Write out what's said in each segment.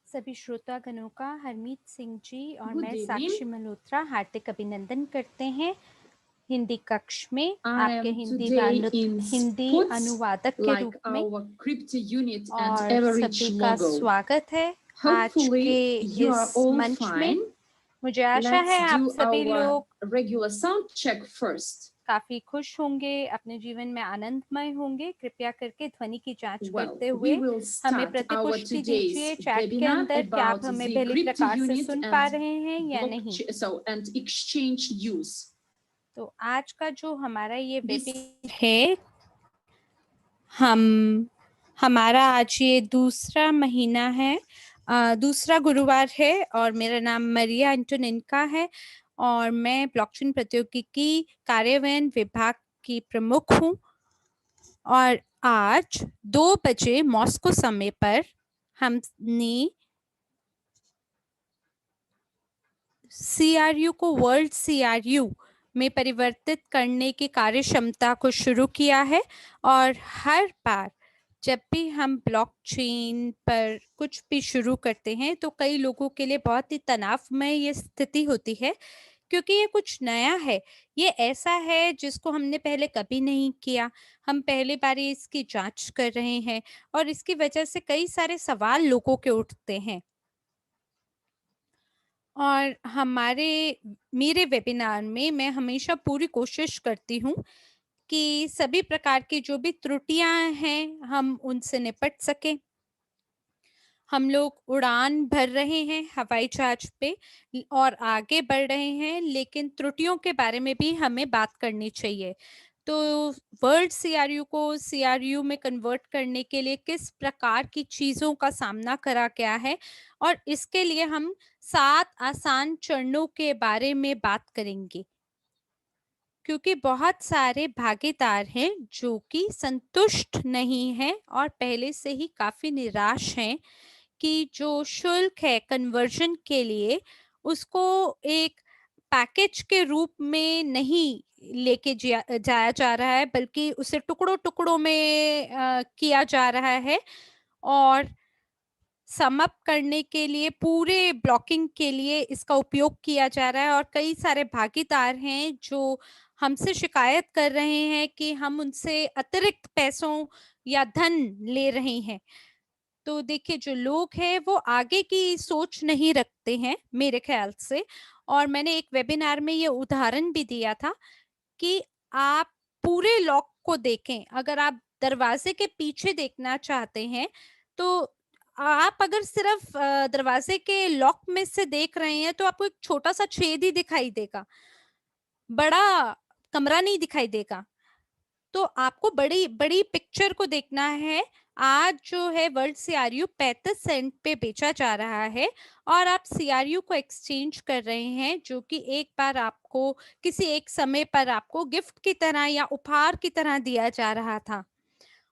सभी श्रोतागणों का हरमीत सिंह जी और Good मैं evening. साक्षी मल्होत्रा हार्दिक अभिनंदन करते हैं हिंदी कक्ष में I आपके am today in Hindi Sputz, अनुवादक के रूप like में our crypto unit and और average सभी का logo. स्वागत है आज के Hopefully, you are इस all मंच में। fine. मुझे आशा Let's है आप do सभी our लोग regular sound check first. काफी खुश होंगे, अपने जीवन में आनंदमय होंगे। कृपया करके ध्वनि की जांच करते Well, we हुए will हमें start our प्रतिपुष्टि today's दीजिए चैट के webinar अंदर कि आप about हमें the भली crypto प्रकार से unit सुन पा and रहे हैं या नहीं। blockchain, and exchange use. तो आज का जो हमारा ये वेबिनार है, हमारा आज ये दूसरा महीना है, दूसरा गुरुवार है और मेरा नाम मरिया एंटोनिनका है और मैं ब्लॉकचेन प्रौद्योगिकी कार्यान्वयन विभाग की प्रमुख हूँ। और आज 2 बजे मॉस्को समय पर हमने CRU को वर्ल्ड CRU में परिवर्तित करने की कार्य क्षमता को शुरू किया है। और हर बार जब भी हम ब्लॉकचेन पर कुछ भी शुरू करते हैं तो कई लोगों के लिए बहुत ही तनावमय ये स्थिति होती है, क्योंकि ये कुछ नया है। ये ऐसा है जिसको हमने पहले कभी नहीं किया। हम पहली बार इसकी जांच कर रहे हैं और इसकी वजह से कई सारे सवाल लोगों के उठते हैं। और मेरे वेबिनार में मैं हमेशा पूरी कोशिश करती हूँ कि सभी प्रकार की जो भी त्रुटियां हैं हम उनसे निपट सकें। हम लोग उड़ान भर रहे हैं हवाई जहाज पे और आगे बढ़ रहे हैं, लेकिन त्रुटियों के बारे में भी हमें बात करनी चाहिए। तो वर्ल्ड सीआरयू को सीआरयू में कन्वर्ट करने के लिए किस प्रकार की चीज़ों का सामना करा गया है और इसके लिए हम 7 आसान चरणों के बारे में बात करेंगे, क्योंकि बहुत सारे भागीदार हैं जो कि संतुष्ट नहीं हैं और पहले से ही काफ़ी निराश हैं कि जो शुल्क है कन्वर्जन के लिए उसको एक पैकेज के रूप में नहीं लेके जाया जा रहा है, बल्कि उसे टुकड़ों टुकड़ों में किया जा रहा है। और सम अप करने के लिए पूरे ब्लॉकिंग के लिए इसका उपयोग किया जा रहा है और कई सारे भागीदार हैं जो हमसे शिकायत कर रहे हैं कि हम उनसे अतिरिक्त पैसों या धन ले रहे हैं। तो देखिए, जो लोग हैं वो आगे की सोच नहीं रखते हैं मेरे ख्याल से। और मैंने एक वेबिनार में ये उदाहरण भी दिया था कि आप पूरे लॉक को देखें। अगर आप दरवाजे के पीछे देखना चाहते हैं तो आप अगर सिर्फ दरवाजे के लॉक में से देख रहे हैं तो आपको एक छोटा सा छेद ही दिखाई देगा, बड़ा कमरा नहीं दिखाई देगा। तो आपको बड़ी बड़ी पिक्चर को देखना है। आज जो है वर्ल्ड सीआरयू 35 सेंट पे बेचा जा रहा है और आप सीआरयू को एक्सचेंज कर रहे हैं, जो कि एक बार आपको किसी एक समय पर आपको गिफ्ट की तरह या उपहार की तरह दिया जा रहा था।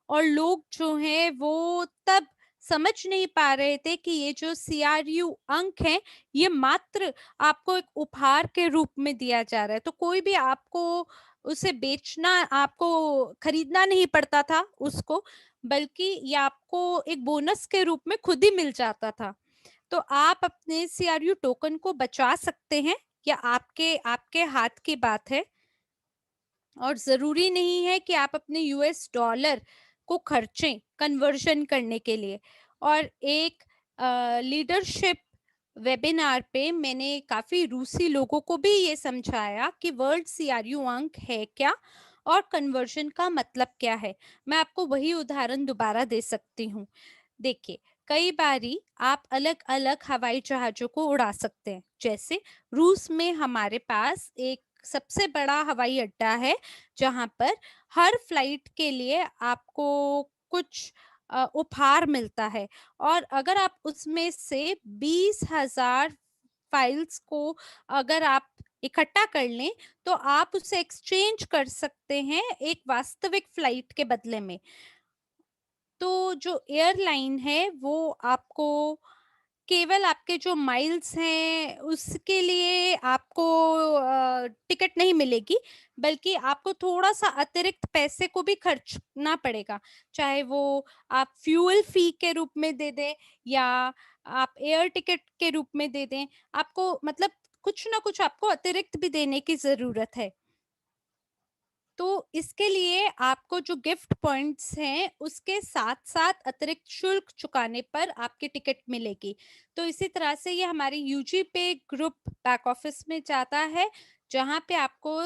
और लोग जो हैं वो तब समझ नहीं पा रहे थे कि ये जो सीआरयू अंक है ये मात्र आपको एक उपहार के रूप में दिया जा रहा है। तो कोई भी आपको उसे बेचना, आपको खरीदना नहीं पड़ता था उसको, बल्कि ये आपको एक बोनस के रूप में खुद ही मिल जाता था। तो आप अपने सीआरयू टोकन को बचा सकते हैं, या आपके आपके हाथ की बात है। और जरूरी नहीं है कि आप अपने यूएस डॉलर को खर्चें कन्वर्जन करने के लिए। और एक लीडरशिप वेबिनार पे मैंने काफी रूसी लोगों को भी ये समझाया कि वर्ल्ड सीआरयू अंक है क्या और कन्वर्जन का मतलब क्या है। मैं आपको वही उदाहरण दोबारा दे सकती हूँ। देखिए, कई बारी आप अलग अलग हवाई जहाजों को उड़ा सकते हैं। जैसे रूस में हमारे पास एक सबसे बड़ा हवाई अड्डा है जहां पर हर फ्लाइट के लिए आपको कुछ उपहार मिलता है। और अगर आप उसमें से 20,000 फाइल्स को अगर आप इकट्ठा कर लें तो आप उसे एक्सचेंज कर सकते हैं एक वास्तविक फ्लाइट के बदले में। तो जो एयरलाइन है वो आपको केवल आपके जो माइल्स हैं उसके लिए आपको टिकट नहीं मिलेगी, बल्कि आपको थोड़ा-सा अतिरिक्त पैसे को भी खर्चना पड़ेगा। चाहे वो आप फ्यूल फ़ी के रूप में दे दें या आप एयर टिकट के रूप में दे दें। आपको मतलब कुछ ना कुछ आपको अतिरिक्त भी देने की ज़रूरत है। तो इसके लिए आपको जो गिफ्ट पॉइंट्स हैं, उसके साथ-साथ अतिरिक्त शुल्क चुकाने पर आपकी टिकट मिलेगी। तो इसी तरह से ये हमारी यूजी पे ग्रुप बैक ऑफिस में जाता है, जहाँ पे आपको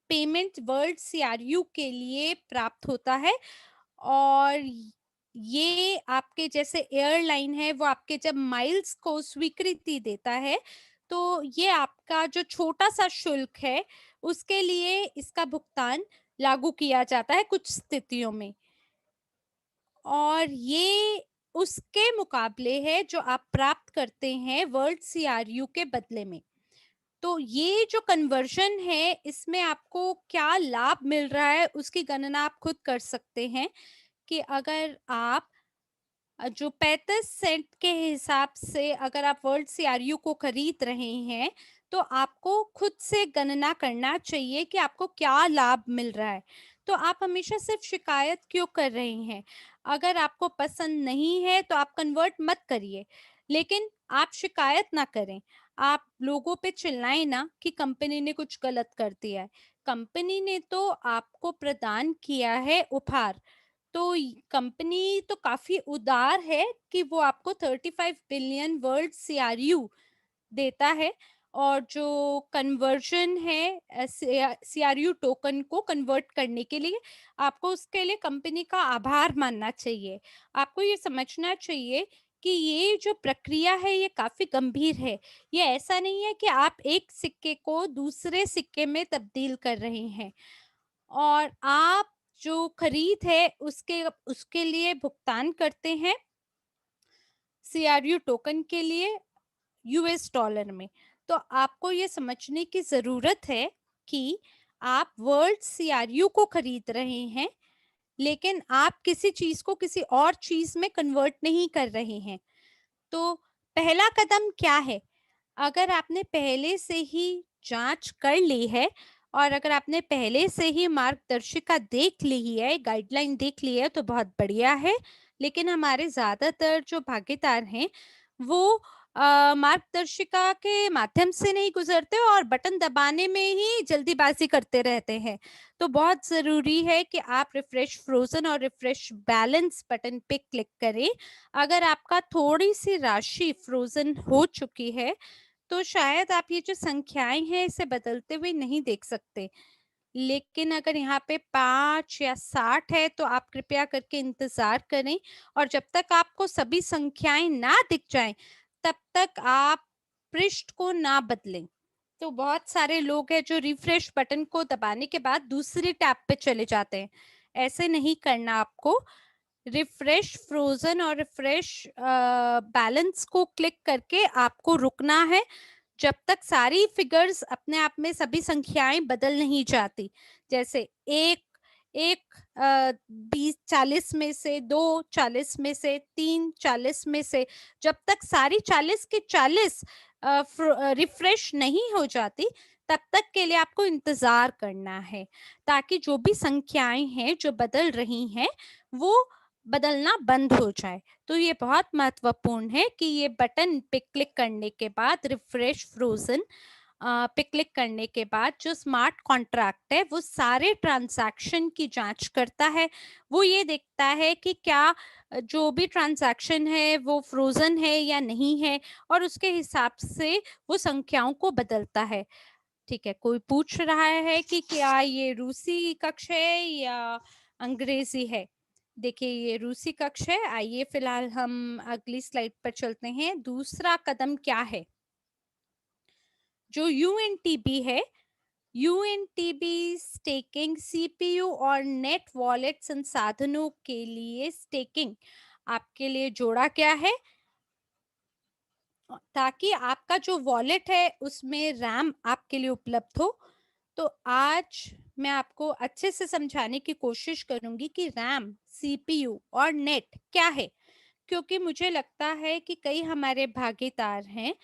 पेमेंट वर्ल्ड सीआरयू के लिए प्राप्त होता है और ये आपके जैसे एयरलाइन है, वो आपके जब माइल्स को स्वीकृति देता है, तो ये आपका जो छोटा-सा शुल्क है, उसके लिए इसका भुगतान लागू किया जाता है कुछ स्थितियों में। और ये उसके मुकाबले है जो आप प्राप्त करते हैं वर्ल्ड सीआरयू के बदले में। तो ये जो कन्वर्शन है, इसमें आपको क्या लाभ मिल रहा है, उसकी गणना आप खुद कर सकते हैं कि अगर आप जो 35 सेंट के हिसाब से अगर आप वर्ल्ड सीआरयू को खरीद रहे हैं, तो आपको खुद से गणना करना चाहिए कि आपको क्या लाभ मिल रहा है। तो आप हमेशा सिर्फ शिकायत क्यों कर रहे हैं? अगर आपको पसंद नहीं है तो आप कन्वर्ट मत करिए, लेकिन आप शिकायत ना करें। आप लोगों पे चिल्लाएँ ना कि कंपनी ने कुछ गलत कर दिया है। कंपनी ने तो आपको प्रदान किया है उपहार। तो कंपनी तो काफी उदार है कि वो आपको 35 बिलियन वर्ल्ड सीआरयू देता है और जो कन्वर्जन है सीआरयू टोकन को कन्वर्ट करने के लिए आपको उसके लिए कंपनी का आभार मानना चाहिए। आपको ये समझना चाहिए कि ये जो प्रक्रिया है ये काफी गंभीर है। ये ऐसा नहीं है कि आप एक सिक्के को दूसरे सिक्के में तब्दील कर रहे हैं और आप जो खरीद है उसके उसके लिए भुगतान करते हैं सीआरयू टोकन के लिए यूएस डॉलर में। तो आपको ये समझने की ज़रूरत है कि आप वर्ल्ड सीआरयू को खरीद रहे हैं, लेकिन आप किसी चीज़ को किसी और चीज़ में कन्वर्ट नहीं कर रहे हैं। तो पहला कदम क्या है? अगर आपने पहले से ही जांच कर ली है और अगर आपने पहले से ही मार्गदर्शिका देख ली है, गाइडलाइन देख ली है तो बहुत बढ़िया है। लेकिन हमारे ज़्यादातर जो भागीदार हैं वो मार्गदर्शिका के माध्यम से नहीं गुजरते और बटन दबाने में ही जल्दीबाजी करते रहते हैं। तो बहुत ज़रूरी है कि आप रिफ्रेश फ्रोज़न और रिफ्रेश बैलेंस बटन पे क्लिक करें। अगर आपका थोड़ी-सी राशि फ्रोज़न हो चुकी है, तो शायद आप ये जो संख्याएँ हैं इसे बदलते हुए नहीं देख सकते। लेकिन अगर यहाँ पे 5 या 60 है तो आप कृपया करके इंतज़ार करें और जब तक आपको सभी संख्याएँ ना दिख जाएँ, तब तक आप पृष्ठ को ना बदलें। तो बहुत सारे लोग हैं जो रिफ्रेश बटन को दबाने के बाद दूसरी टैब पे चले जाते हैं। ऐसे नहीं करना आपको। रिफ्रेश फ्रोज़न और रिफ्रेश बैलेंस को क्लिक करके आपको रुकना है जब तक सारी फिगर्स अपने आप में सभी संख्याएं बदल नहीं जाती। जैसे एक एक 20 40 में से, दो 40 में से, तीन 40 में से, जब तक सारी 40 के 40 रिफ्रेश नहीं हो जाती, तब तक के लिए आपको इंतजार करना है ताकि जो भी संख्याएं हैं जो बदल रही हैं वो बदलना बंद हो जाए। तो ये बहुत महत्वपूर्ण है कि ये बटन पे क्लिक करने के बाद रिफ्रेश फ्रोजन पे क्लिक करने के बाद जो स्मार्ट कॉन्ट्रैक्ट है वो सारे ट्रांजैक्शन की जांच करता है। वो ये देखता है कि क्या जो भी ट्रांजैक्शन है वो फ्रोजन है या नहीं है और उसके हिसाब से वो संख्याओं को बदलता है। ठीक है, कोई पूछ रहा है कि क्या ये रूसी कक्ष है या अंग्रेजी है? देखिए ये रूसी कक्ष है। आइए फिलहाल हम अगली स्लाइड पर चलते हैं। दूसरा कदम क्या है? जो यूएनटीबी है, यूएनटीबी स्टेकिंग सीपीयू और नेट वॉलेट संसाधनों के लिए स्टेकिंग आपके लिए जोड़ा क्या है ताकि आपका जो वॉलेट है उसमें रैम आपके लिए उपलब्ध हो। तो आज मैं आपको अच्छे से समझाने की कोशिश करूंगी कि रैम, सीपीयू और नेट क्या है। क्योंकि मुझे लगता है कि कई हमारे भागीदार हैं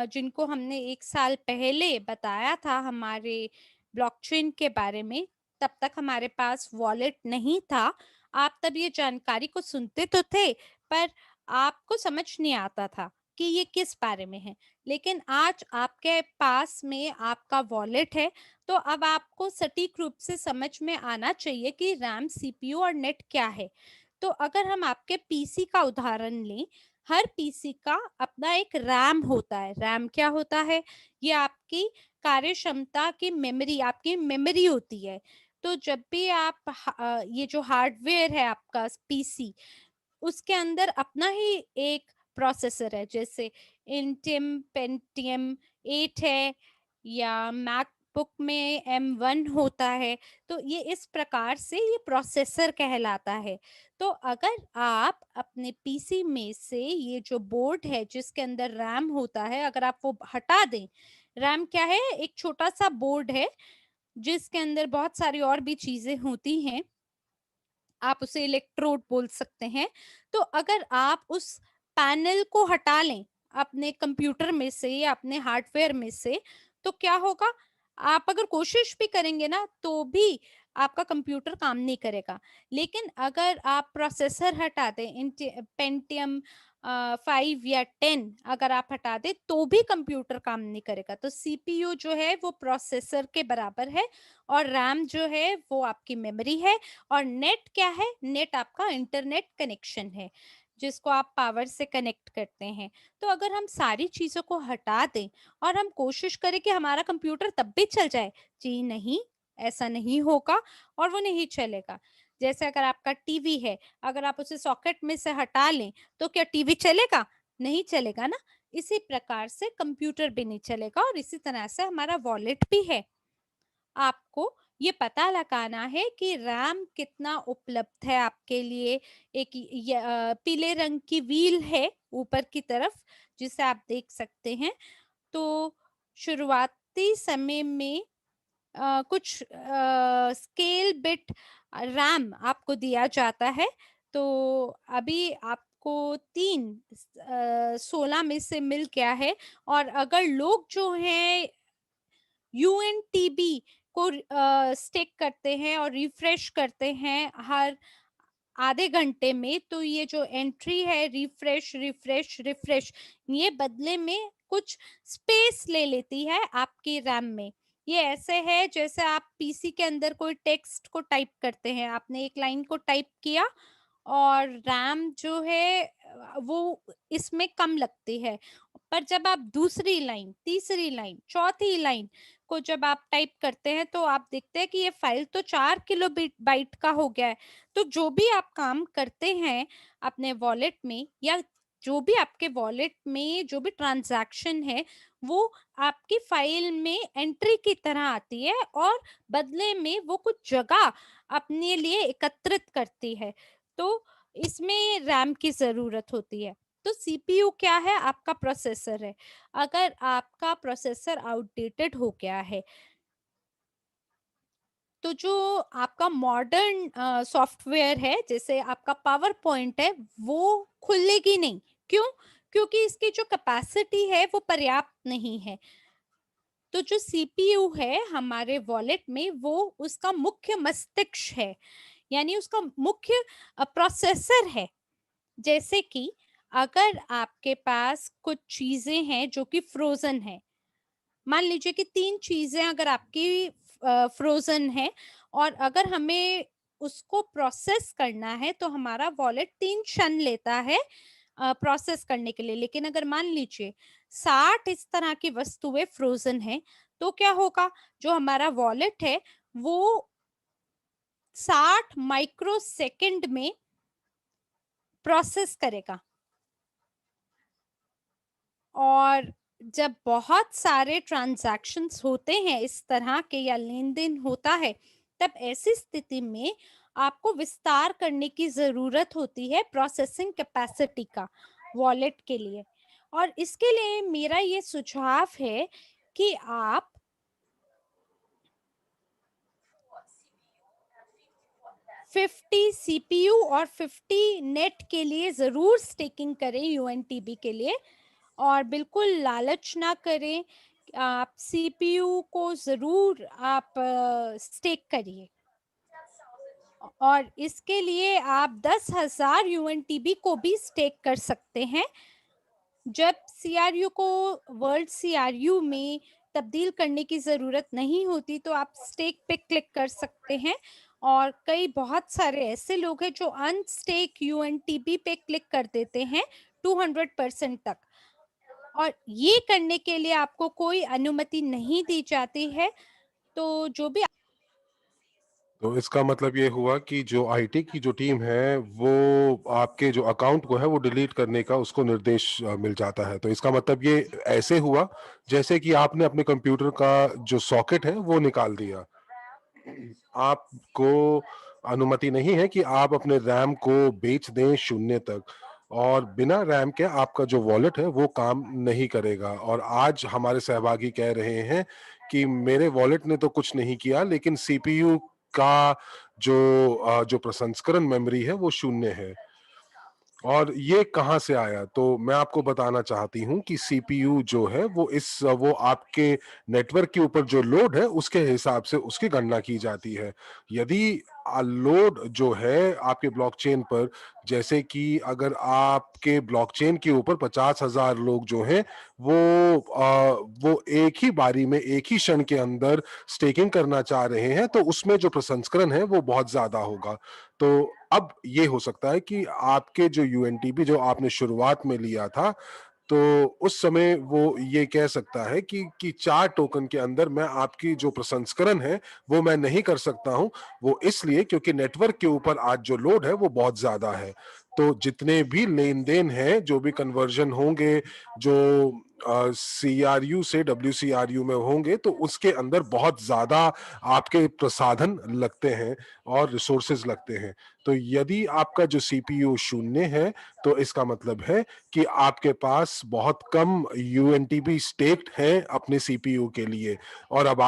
जिनको हमने 1 साल पहले बताया था हमारे ब्लॉकचेन के बारे में, तब तक हमारे पास वॉलेट नहीं था। आप तब ये जानकारी को सुनते तो थे, पर आपको समझ नहीं आता था कि ये किस बारे में है। लेकिन आज आपके पास में आपका वॉलेट है, तो अब आपको सटीक रूप से समझ में आना चाहिए कि रैम, सीपीयू और नेट क्या है। तो अगर हम आपके पीसी का उदाहरण लें, हर पीसी का अपना एक रैम होता है। रैम क्या होता है? ये आपकी कार्य क्षमता की मेमोरी, आपकी मेमोरी होती है। तो जब भी आप ये जो हार्डवेयर है आपका पीसी, उसके अंदर अपना ही एक प्रोसेसर है, जैसे इंटेम पेंटियम 8 है या मैकबुक में M1 होता है। तो ये इस प्रकार से ये प्रोसेसर कहलाता है। तो अगर आप अपने पीसी में से ये जो बोर्ड है जिसके अंदर रैम होता है, अगर आप वो हटा दें, रैम क्या है? एक छोटा सा बोर्ड है जिसके अंदर बहुत सारी और भी चीजें होती हैं, आप उसे इलेक्ट्रोड बोल सकते हैं। तो अगर आप उस पैनल को हटा लें अपने कंप्यूटर में से या अपने हार्डवेयर में से, तो क्या होगा? आप अगर कोशिश भी करेंगे ना, तो भी आपका कंप्यूटर काम नहीं करेगा। लेकिन अगर आप प्रोसेसर हटा दें, पेंटियम 5 या 10 अगर आप हटा दें, तो भी कंप्यूटर काम नहीं करेगा। तो सीपीयू जो है वो प्रोसेसर के बराबर है, और रैम जो है वो आपकी मेमोरी है, और नेट क्या है? नेट आपका इंटरनेट कनेक्शन है, जिसको आप पावर से कनेक्ट करते हैं। तो अगर हम सारी चीज़ों को हटा दें और हम कोशिश करें कि हमारा कंप्यूटर तब भी चल जाए, जी नहीं, ऐसा नहीं होगा और वो नहीं चलेगा। जैसे अगर आपका टीवी है, अगर आप उसे सॉकेट में से हटा लें, तो क्या टीवी चलेगा? नहीं चलेगा ना। इसी प्रकार से कंप्यूटर भी नहीं चलेगा, और इसी तरह से हमारा वॉलेट भी है। आपको ये पता लगाना है कि रैम कितना उपलब्ध है आपके लिए। एक पीले रंग की व्हील है ऊपर की तरफ, जिसे आप देख सकते हैं। तो शुरुआती समय में कुछ स्केल बिट रैम आपको दिया जाता है। तो अभी आपको 16 में से मिल गया है। और अगर लोग जो हैं यूएनटीबी को स्टिक करते हैं और रिफ्रेश करते हैं हर आधे घंटे में, तो ये जो एंट्री है रिफ्रेश रिफ्रेश रिफ्रेश, ये बदले में कुछ स्पेस ले लेती है आपकी रैम में। ये ऐसे है जैसे आप पीसी के अंदर कोई टेक्स्ट को टाइप करते हैं, आपने एक लाइन को टाइप किया, और रैम जो है वो इसमें कम लगती है। पर जब आप दूसरी लाइन, तीसरी लाइन, चौथी लाइन को जब आप टाइप करते हैं, तो आप देखते हैं कि ये फाइल तो 4 किलो बाइट का हो गया है। तो जो भी आप काम करते हैं अपने वॉलेट में, या जो भी आपके वॉलेट में जो भी ट्रांजैक्शन है, वो आपकी फाइल में एंट्री की तरह आती है, और बदले में वो कुछ जगह अपने लिए एकत्रित करती है। तो इसमें रैम की जरूरत होती है। तो सीपीयू क्या है? आपका प्रोसेसर है। अगर आपका प्रोसेसर आउटडेटेड हो गया है, तो जो आपका मॉडर्न सॉफ्टवेयर है, जैसे आपका पावर पॉइंट है, वो खुलेगी नहीं। क्यों? क्योंकि इसकी जो कैपेसिटी है वो पर्याप्त नहीं है। तो जो सीपीयू है हमारे वॉलेट में, वो उसका मुख्य मस्तिष्क है, यानी उसका मुख्य प्रोसेसर है। जैसे कि अगर आपके पास कुछ चीजें हैं जो कि फ्रोजन है, मान लीजिए कि 3 चीजें अगर आपकी फ्रोजन है, और अगर हमें उसको प्रोसेस करना है, तो हमारा वॉलेट 3 क्षण लेता है प्रोसेस करने के लिए। लेकिन अगर मान लीजिए 60 इस तरह की वस्तुएं फ्रोजन है, तो क्या होगा? जो हमारा वॉलेट है वो 60 माइक्रो सेकंड में प्रोसेस करेगा। और जब बहुत सारे ट्रांजैक्शंस होते हैं इस तरह के, या लेन-देन होता है, तब ऐसी स्थिति में आपको विस्तार करने की ज़रूरत होती है प्रोसेसिंग कैपेसिटी का, वॉलेट के लिए। और इसके लिए मेरा ये सुझाव है कि 50 सीपीयू और 50 नेट के लिए ज़रूर स्टेकिंग करें यूएनटीबी के लिए, और बिल्कुल लालच ना करें। आप सीपीयू को ज़रूर आप स्टेक करिए, और इसके लिए आप 10,000 यूएनटीबी को भी स्टेक कर सकते हैं। जब सीआरयू को वर्ल्ड सीआरयू में तब्दील करने की ज़रूरत नहीं होती, तो आप स्टेक पे क्लिक कर सकते हैं, और कई बहुत सारे ऐसे लोग हैं जो अनस्टेक यूएनटीबी पे क्लिक कर देते हैं 200% तक, और ये करने के लिए आपको कोई अनुमति नहीं दी जाती है। तो जो भी तो इसका मतलब ये हुआ कि जो आईटी की जो टीम है, वो आपके जो अकाउंट को है वो डिलीट करने का उसको निर्देश मिल जाता है। तो इसका मतलब ये ऐसे हुआ जैसे कि आपने अपने कंप्यूटर का जो सॉकेट है वो निकाल दिया। आपको अनुमति नहीं है कि आप अपने रैम को बेच दें शून्य तक, और बिना रैम के आपका जो वॉलेट है वो काम नहीं करेगा। और आज हमारे सहभागी कह रहे हैं कि मेरे वॉलेट ने तो कुछ नहीं किया, लेकिन सीपीयू का जो प्रसंस्करण मेमोरी है वो शून्य है। और ये कहाँ से आया? तो मैं आपको बताना चाहती हूँ कि सीपीयू जो है वो आपके नेटवर्क के ऊपर जो लोड है उसके हिसाब से उसकी गणना की जाती है। यदि लोड जो है आपके ब्लॉकचेन पर, जैसे कि अगर आपके ब्लॉकचेन के ऊपर 50,000 लोग जो हैं वो एक ही बारी में एक ही क्षण के अंदर स्टेकिंग करना चाह रहे हैं, तो उसमें जो प्रसंस्करण है वो बहुत ज्यादा होगा। तो अब ये हो सकता है कि आपके जो यूएनटीबी जो आपने शुरुआत में लिया था, तो उस समय वो ये कह सकता है कि 4 टोकन के अंदर मैं आपकी जो प्रसंस्करण है वो मैं नहीं कर सकता हूं। वो इसलिए क्योंकि नेटवर्क के ऊपर आज जो लोड है वो बहुत ज्यादा है। तो जितने भी लेन देन है, जो भी कन्वर्जन होंगे, जो सीआरयू से डब्ल्यूसीआरयू में होंगे, तो उसके अंदर बहुत ज्यादा आपके प्रसाधन लगते हैं और रिसोर्सेज लगते हैं। तो यदि आपका जो सीपीयू शून्य है, तो इसका मतलब है कि आपके पास बहुत कम यूएनटीबी स्टेक्ड है अपने सीपीयू के लिए। और अब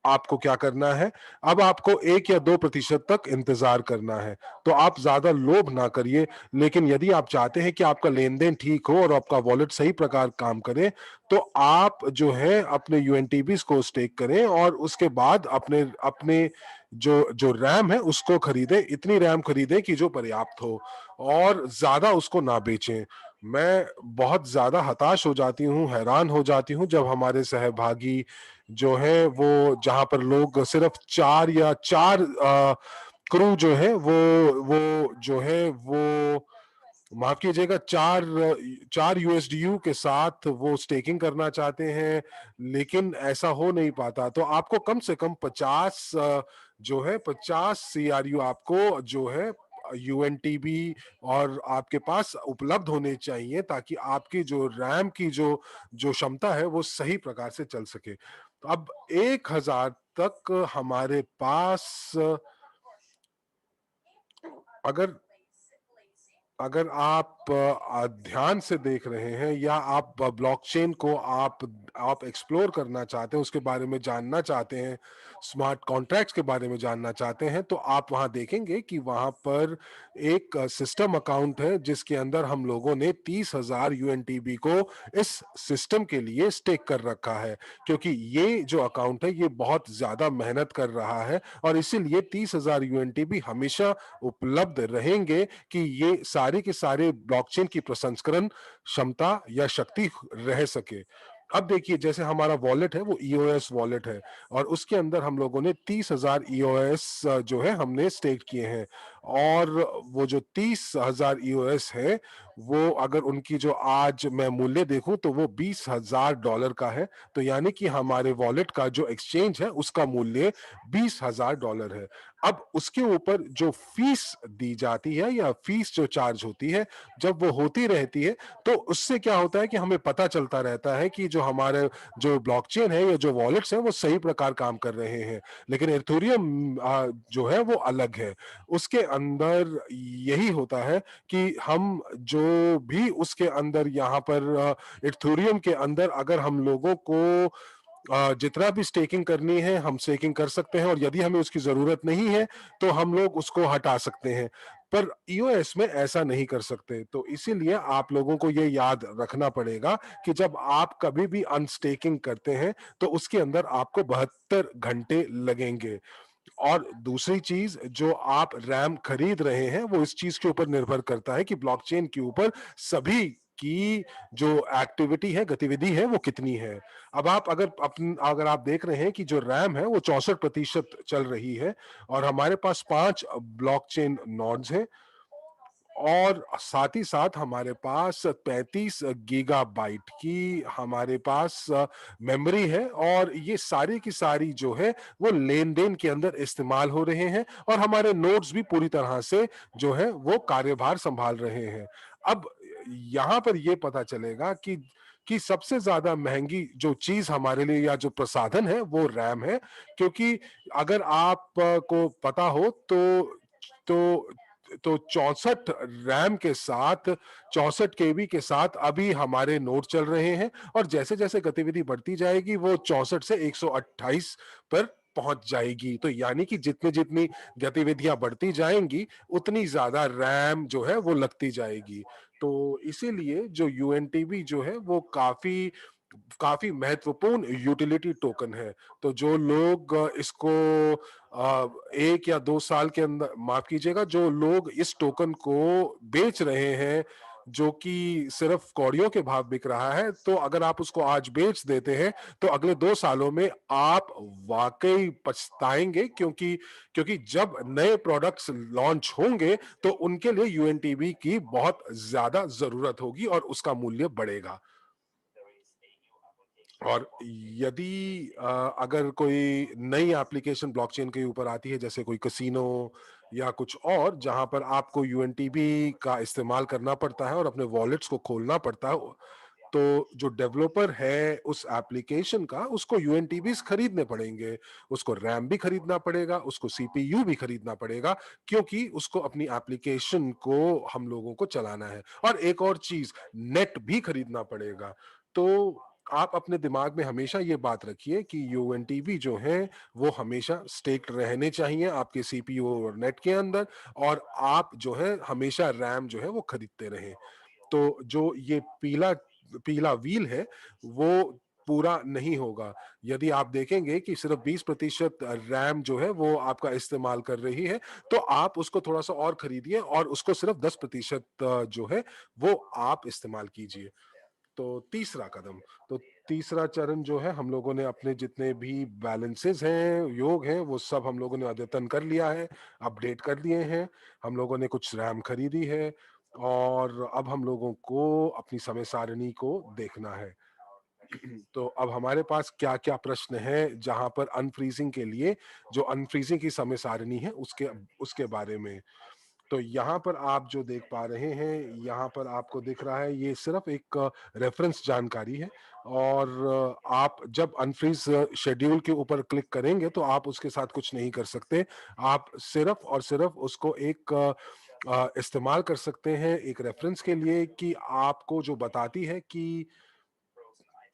आपको क्या करना है? अब आपको 1 या 2% तक इंतजार करना है। तो आप ज्यादा लोभ ना करिए, लेकिन यदि आप चाहते हैं कि आपका लेन देन ठीक हो और आपका वॉलेट सही प्रकार काम करे, तो आप जो है अपने यूएनटीबी को स्टेक करें, और उसके बाद अपने अपने जो जो रैम है उसको खरीदें, इतनी रैम खरीदें कि जो पर्याप्त हो, और ज्यादा उसको ना बेचें। मैं बहुत ज्यादा हताश हो जाती हूँ, हैरान हो जाती हूँ जब हमारे सहभागी जो है वो, जहां पर लोग सिर्फ 4 क्रू जो है वो जो है वो, माफ कीजिएगा, 4 यूएसडीयू के साथ वो स्टेकिंग करना चाहते हैं, लेकिन ऐसा हो नहीं पाता। तो आपको कम से कम 50 सीआरयू आपको जो है यूएनटीबी और आपके पास उपलब्ध होने चाहिए, ताकि आपकी जो रैम की जो जो क्षमता है वो सही प्रकार से चल सके। तो अब 1,000 तक हमारे पास, अगर अगर आप ध्यान से देख रहे हैं, या आप ब्लॉकचेन को आप एक्सप्लोर करना चाहते हैं, उसके बारे में जानना चाहते हैं, स्मार्ट कॉन्ट्रैक्ट्स के बारे में जानना चाहते हैं, तो आप वहां देखेंगे कि वहां पर एक सिस्टम अकाउंट है जिसके अंदर हम लोगों ने 30,000 यूएनटीबी को इस सिस्टम के लिए स्टेक कर रखा है। क्योंकि ये जो अकाउंट है ये बहुत ज्यादा मेहनत कर रहा है, और इसीलिए 30,000 यूएनटीबी हमेशा उपलब्ध रहेंगे कि ये सारे के सारे ब्लॉकचेन की प्रसंस्करण क्षमता या शक्ति रह सके। अब देखिए, जैसे हमारा वॉलेट है वो ईओएस वॉलेट है, और उसके अंदर हम लोगों ने 30,000 ईओएस जो है हमने स्टेक किए हैं। और वो जो 30,000 ईओएस है, वो अगर उनकी जो आज मैं मूल्य देखूं तो वो $20,000 का है। तो यानी कि हमारे वॉलेट का जो एक्सचेंज है उसका मूल्य $20,000 है। अब उसके ऊपर जो फीस दी जाती है या फीस जो चार्ज होती है, जब वो होती रहती है, तो उससे क्या होता है कि हमें पता चलता रहता है कि जो हमारे जो ब्लॉकचेन है या जो वॉलेट्स हैं वो सही प्रकार काम कर रहे हैं। लेकिन एथेरियम जो है वो अलग है। उसके अंदर यही होता है कि हम जो भी उसके अंदर यहाँ पर एथेरियम के अंदर अगर हम लोगों को जितना भी स्टेकिंग करनी है हम स्टेकिंग कर सकते हैं, और यदि हमें उसकी जरूरत नहीं है तो हम लोग उसको हटा सकते हैं। पर ईओएस में ऐसा नहीं कर सकते। तो इसीलिए आप लोगों को ये याद रखना पड़ेगा कि जब आप कभी भी अनस्टेकिंग करते हैं तो उसके अंदर आपको 72 घंटे लगेंगे। और दूसरी चीज, जो आप रैम खरीद रहे हैं वो इस चीज के ऊपर निर्भर करता है कि ब्लॉकचेन के ऊपर सभी की जो एक्टिविटी है, गतिविधि है, वो कितनी है। अब आप अगर आप देख रहे हैं कि जो रैम है वो 64% चल रही है, और हमारे पास 5 ब्लॉकचेन नोड्स हैं, और साथ ही साथ हमारे पास 35 गीगाबाइट की हमारे पास मेमोरी है, और ये सारी की सारी जो है वो लेन देन के अंदर इस्तेमाल हो रहे हैं, और हमारे नोड्स भी पूरी तरह से जो है वो कार्यभार संभाल रहे हैं। अब यहां पर ये पता चलेगा कि सबसे ज्यादा महंगी जो चीज हमारे लिए या जो प्रसाधन है वो रैम है, क्योंकि अगर आप को पता हो तो 64 रैम के साथ, 64 KB के साथ अभी हमारे नोड चल रहे हैं, और जैसे जैसे गतिविधि बढ़ती जाएगी वो 64 से 128 पर पहुंच जाएगी। तो यानी कि जितनी जितनी गतिविधियां बढ़ती जाएंगी उतनी ज्यादा रैम जो है वो लगती जाएगी। तो इसीलिए जो यूएनटीबी जो है वो काफी काफी महत्वपूर्ण यूटिलिटी टोकन है। तो जो लोग इसको 1 या 2 साल के अंदर, माफ कीजिएगा, जो लोग इस टोकन को बेच रहे हैं जो कि सिर्फ कौड़ियों के भाव बिक रहा है, तो अगर आप उसको आज बेच देते हैं तो अगले 2 सालों में आप वाकई पछताएंगे, क्योंकि क्योंकि जब नए प्रोडक्ट्स लॉन्च होंगे तो उनके लिए यूएनटीबी की बहुत ज्यादा जरूरत होगी और उसका मूल्य बढ़ेगा। और यदि अगर कोई नई एप्लीकेशन ब्लॉकचेन के ऊपर आती है, जैसे कोई कसिनो या कुछ और, जहां पर आपको यूएनटीबी का इस्तेमाल करना पड़ता है और अपने वॉलेट्स को खोलना पड़ता है, तो जो डेवलपर है उस एप्लीकेशन का, उसको यूएनटीबीस खरीदने पड़ेंगे, उसको रैम भी खरीदना पड़ेगा, उसको सीपीयू भी खरीदना पड़ेगा, क्योंकि उसको अपनी एप्लीकेशन को हम लोगों को चलाना है। और एक और चीज, नेट भी खरीदना पड़ेगा। तो आप अपने दिमाग में हमेशा ये बात रखिए कि यूएनटीबी जो है वो हमेशा स्टेक्ड रहने चाहिए आपके सीपीयू और नेट के अंदर, और आप जो है हमेशा रैम जो है वो खरीदते रहें। तो जो ये पीला पीला व्हील है वो पूरा नहीं होगा। यदि आप देखेंगे कि सिर्फ 20% रैम जो है वो आपका इस्तेमाल कर रही है, तो आप उसको थोड़ा सा और खरीदिए और उसको सिर्फ 10% जो है वो आप इस्तेमाल कीजिए। तो तीसरा कदम, तो तीसरा चरण जो है, हम लोगों ने अपने जितने भी बैलेंसेस हैं, योग हैं, वो सब हम लोगों ने अद्यतन कर लिया है, अपडेट कर दिए हैं। हम लोगों ने कुछ रैम खरीदी है, और अब हम लोगों को अपनी समय सारणी को देखना है। तो अब हमारे पास क्या क्या प्रश्न है, जहां पर अनफ्रीजिंग के लिए जो अनफ्रीजिंग की समय सारणी है उसके उसके बारे में। तो यहाँ पर आप जो देख पा रहे हैं, यहाँ पर आपको दिख रहा है, ये सिर्फ एक रेफरेंस जानकारी है, और आप जब अनफ्रीज शेड्यूल के ऊपर क्लिक करेंगे तो आप उसके साथ कुछ नहीं कर सकते। आप सिर्फ और सिर्फ उसको एक इस्तेमाल कर सकते हैं एक रेफरेंस के लिए, कि आपको जो बताती है कि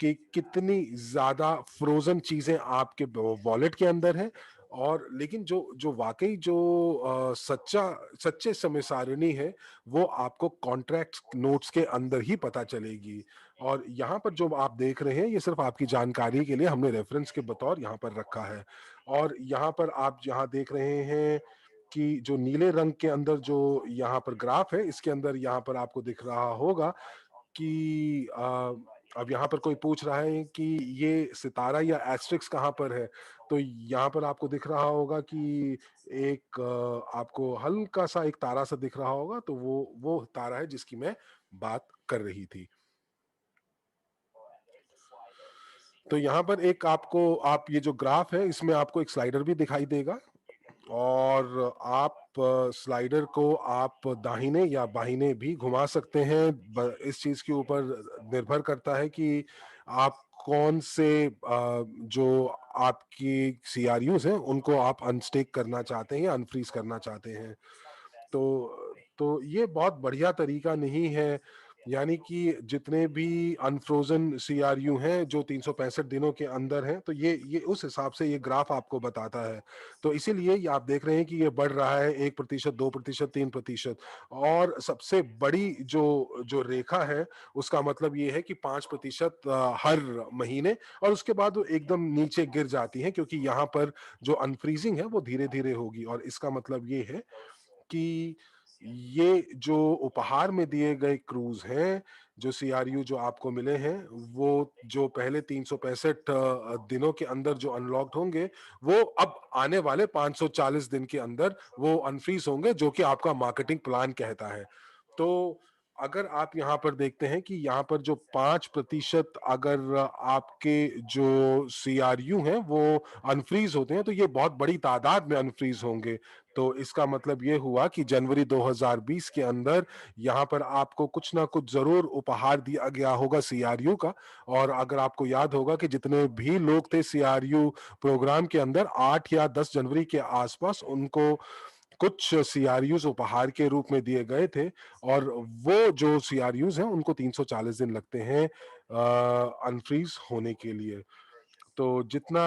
कितनी ज्यादा फ्रोजन चीजें आपके वॉलेट के अंदर है। और लेकिन जो जो वाकई जो सच्चे समय सारणी है वो आपको कॉन्ट्रैक्ट नोट्स के अंदर ही पता चलेगी। और यहाँ पर जो आप देख रहे हैं ये सिर्फ आपकी जानकारी के लिए हमने रेफरेंस के बतौर यहाँ पर रखा है। और यहाँ पर आप यहाँ देख रहे हैं कि जो नीले रंग के अंदर जो यहाँ पर ग्राफ है, इसके अंदर यहाँ पर आपको दिख रहा होगा कि अब यहाँ पर कोई पूछ रहा है कि ये सितारा या एस्ट्रिक्स कहाँ पर है। तो यहाँ पर आपको दिख रहा होगा कि एक आपको हल्का सा एक तारा सा दिख रहा होगा, तो वो तारा है जिसकी मैं बात कर रही थी। तो यहाँ पर एक आपको, आप ये जो ग्राफ है इसमें आपको एक स्लाइडर भी दिखाई देगा, और आप स्लाइडर को आप दाहिने या बाहिने भी घुमा सकते हैं। इस चीज के ऊपर निर्भर करता है कि आप कौन से जो आपकी सीआरयूज हैं उनको आप अनस्टेक करना चाहते हैं या अनफ्रीज करना चाहते हैं। तो ये बहुत बढ़िया तरीका नहीं है यानी कि जितने भी अनफ्रोजन सीआरयू हैं जो 365 दिनों के अंदर हैं, तो ये उस हिसाब से ये ग्राफ आपको बताता है। तो इसीलिए ये आप देख रहे हैं कि ये बढ़ रहा है 1%, 2%, 3%। और सबसे बड़ी जो जो रेखा है उसका मतलब ये है कि 5% हर महीने, और उसके बाद वो एकदम नीचे गिर जाती है, क्योंकि यहाँ पर जो अनफ्रीजिंग है वो धीरे धीरे होगी। और इसका मतलब ये है कि ये जो उपहार में दिए गए क्रूज हैं, जो सीआरयू जो आपको मिले हैं, वो जो पहले 365 दिनों के अंदर जो अनलॉक्ड होंगे, वो अब आने वाले 540 दिन के अंदर वो अनफ्रीज होंगे, जो कि आपका मार्केटिंग प्लान कहता है। तो अगर आप यहाँ पर देखते हैं कि यहाँ पर जो 5% अगर आपके जो सीआरयू हैं वो अनफ्रीज होते हैं, तो ये बहुत बड़ी तादाद में अनफ्रीज होंगे। तो इसका मतलब ये हुआ कि जनवरी 2020 के अंदर यहाँ पर आपको कुछ ना कुछ जरूर उपहार दिया गया होगा सीआरयू का। और अगर आपको याद होगा कि जितने भी लोग थे सीआरयू प्रोग्राम के अंदर, 8 या 10 जनवरी के आसपास उनको कुछ सीआरयूज उपहार के रूप में दिए गए थे। और वो जो सीआरयूज हैं उनको 340 दिन लगते हैं अनफ्रीज होने के लिए। तो जितना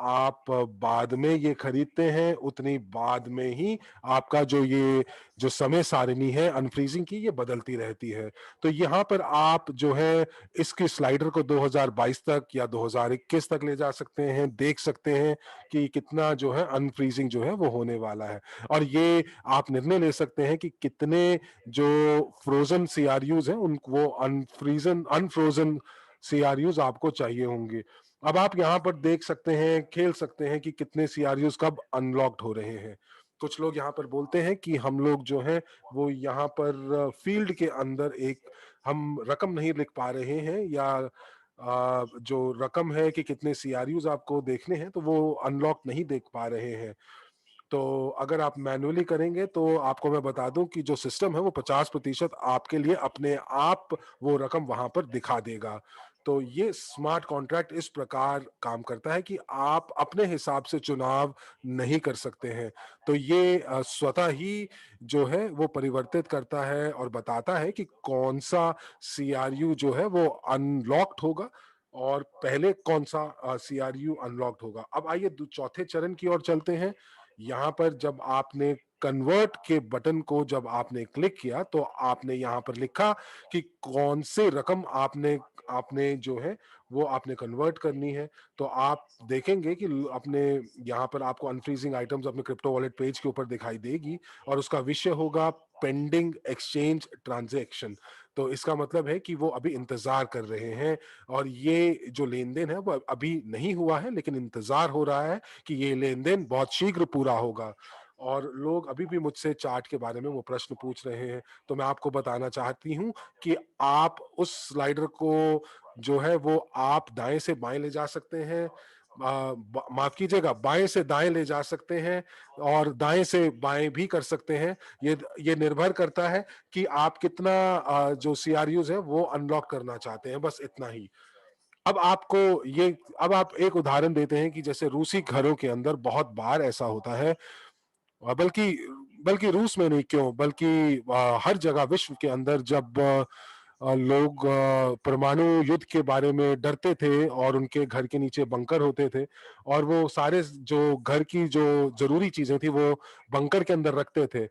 आप बाद में ये खरीदते हैं, उतनी बाद में ही आपका ये जो समय सारिणी है अनफ्रीजिंग की, ये बदलती रहती है। तो यहाँ पर आप जो है इसकी स्लाइडर को 2022 तक या 2021 तक ले जा सकते हैं, देख सकते हैं कि कितना जो है अनफ्रीजिंग जो है वो होने वाला है। और ये आप निर्णय ले सकते हैं कि कितने जो फ्रोजन सीआरयूज हैं उनको वो अनफ्रोजन सीआरयूज आपको चाहिए होंगे। अब आप यहाँ पर देख सकते हैं, खेल सकते हैं कि कितने सीआरयूज कब अनलॉक्ड हो रहे हैं। कुछ लोग यहाँ पर बोलते हैं कि हम लोग जो है वो यहाँ पर फील्ड के अंदर एक हम रकम नहीं लिख पा रहे हैं, या जो रकम है कि कितने सीआरयूज आपको देखने हैं, तो वो अनलॉक नहीं देख पा रहे हैं। तो अगर आप मैनुअली करेंगे तो आपको मैं बता दूं कि जो सिस्टम है वो 50% आपके लिए अपने आप वो रकम वहां पर दिखा देगा। तो ये स्मार्ट कॉन्ट्रैक्ट इस प्रकार काम करता है कि आप अपने हिसाब से चुनाव नहीं कर सकते हैं। तो ये स्वतः ही जो है वो परिवर्तित करता है और बताता है कि कौन सा सीआरयू जो है वो अनलॉक्ड होगा और पहले कौन सा सीआरयू अनलॉक्ड होगा। अब आइए चौथे चरण की ओर चलते हैं। यहाँ पर जब आपने कन्वर्ट के बटन को जब आपने क्लिक किया, तो आपने यहाँ पर लिखा कि कौन से रकम आपने आपने जो है वो आपने कन्वर्ट करनी है। तो आप देखेंगे कि अपने यहाँ पर आपको अनफ्रीजिंग आइटम्स अपने क्रिप्टो वॉलेट पेज के ऊपर दिखाई देगी, और उसका विषय होगा पेंडिंग एक्सचेंज ट्रांजैक्शन। तो इसका मतलब है कि वो अभी इंतजार कर रहे हैं, और ये जो लेन देन है वो अभी नहीं हुआ है, लेकिन इंतजार हो रहा है कि ये लेन देन बहुत शीघ्र पूरा होगा। और लोग अभी भी मुझसे चार्ट के बारे में वो प्रश्न पूछ रहे हैं। तो मैं आपको बताना चाहती हूँ कि आप उस स्लाइडर को जो है वो आप दाएं से बाएं ले जा सकते हैं, माफ कीजिएगा, बाएं से दाएं ले जा सकते हैं, और दाएं से बाएं भी कर सकते हैं। ये निर्भर करता है कि आप कितना जो सीआरयूज है वो अनलॉक करना चाहते हैं, बस इतना ही। अब आपको ये अब आप एक उदाहरण देते हैं कि जैसे रूसी घरों के अंदर बहुत बार ऐसा होता है, बल्कि बल्कि रूस में नहीं, क्यों बल्कि हर जगह विश्व के अंदर जब लोग परमाणु युद्ध के बारे में डरते थे और उनके घर के नीचे बंकर होते थे, और वो सारे जो घर की जो जरूरी चीजें थी वो बंकर के अंदर रखते थे।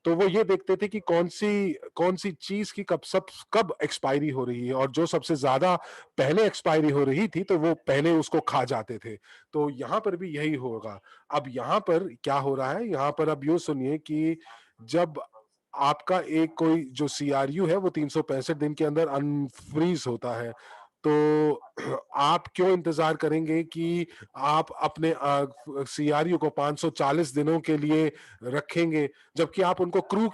तो वो ये देखते थे कि कौन सी चीज की कब एक्सपायरी हो रही है, और जो सबसे ज्यादा पहले एक्सपायरी हो रही थी तो वो पहले उसको खा जाते थे। तो यहाँ पर भी यही होगा। अब यहाँ पर क्या हो रहा है, यहाँ पर अब यूं सुनिए कि जब आपका एक कोई जो सीआरयू है वो 365 दिन के अंदर अनफ्रीज होता है, तो आप क्यों इंतजार करेंगे कि आप अपने सीआरयू को 540 दिनों के लिए रखेंगे, जबकि आप उनको क्रू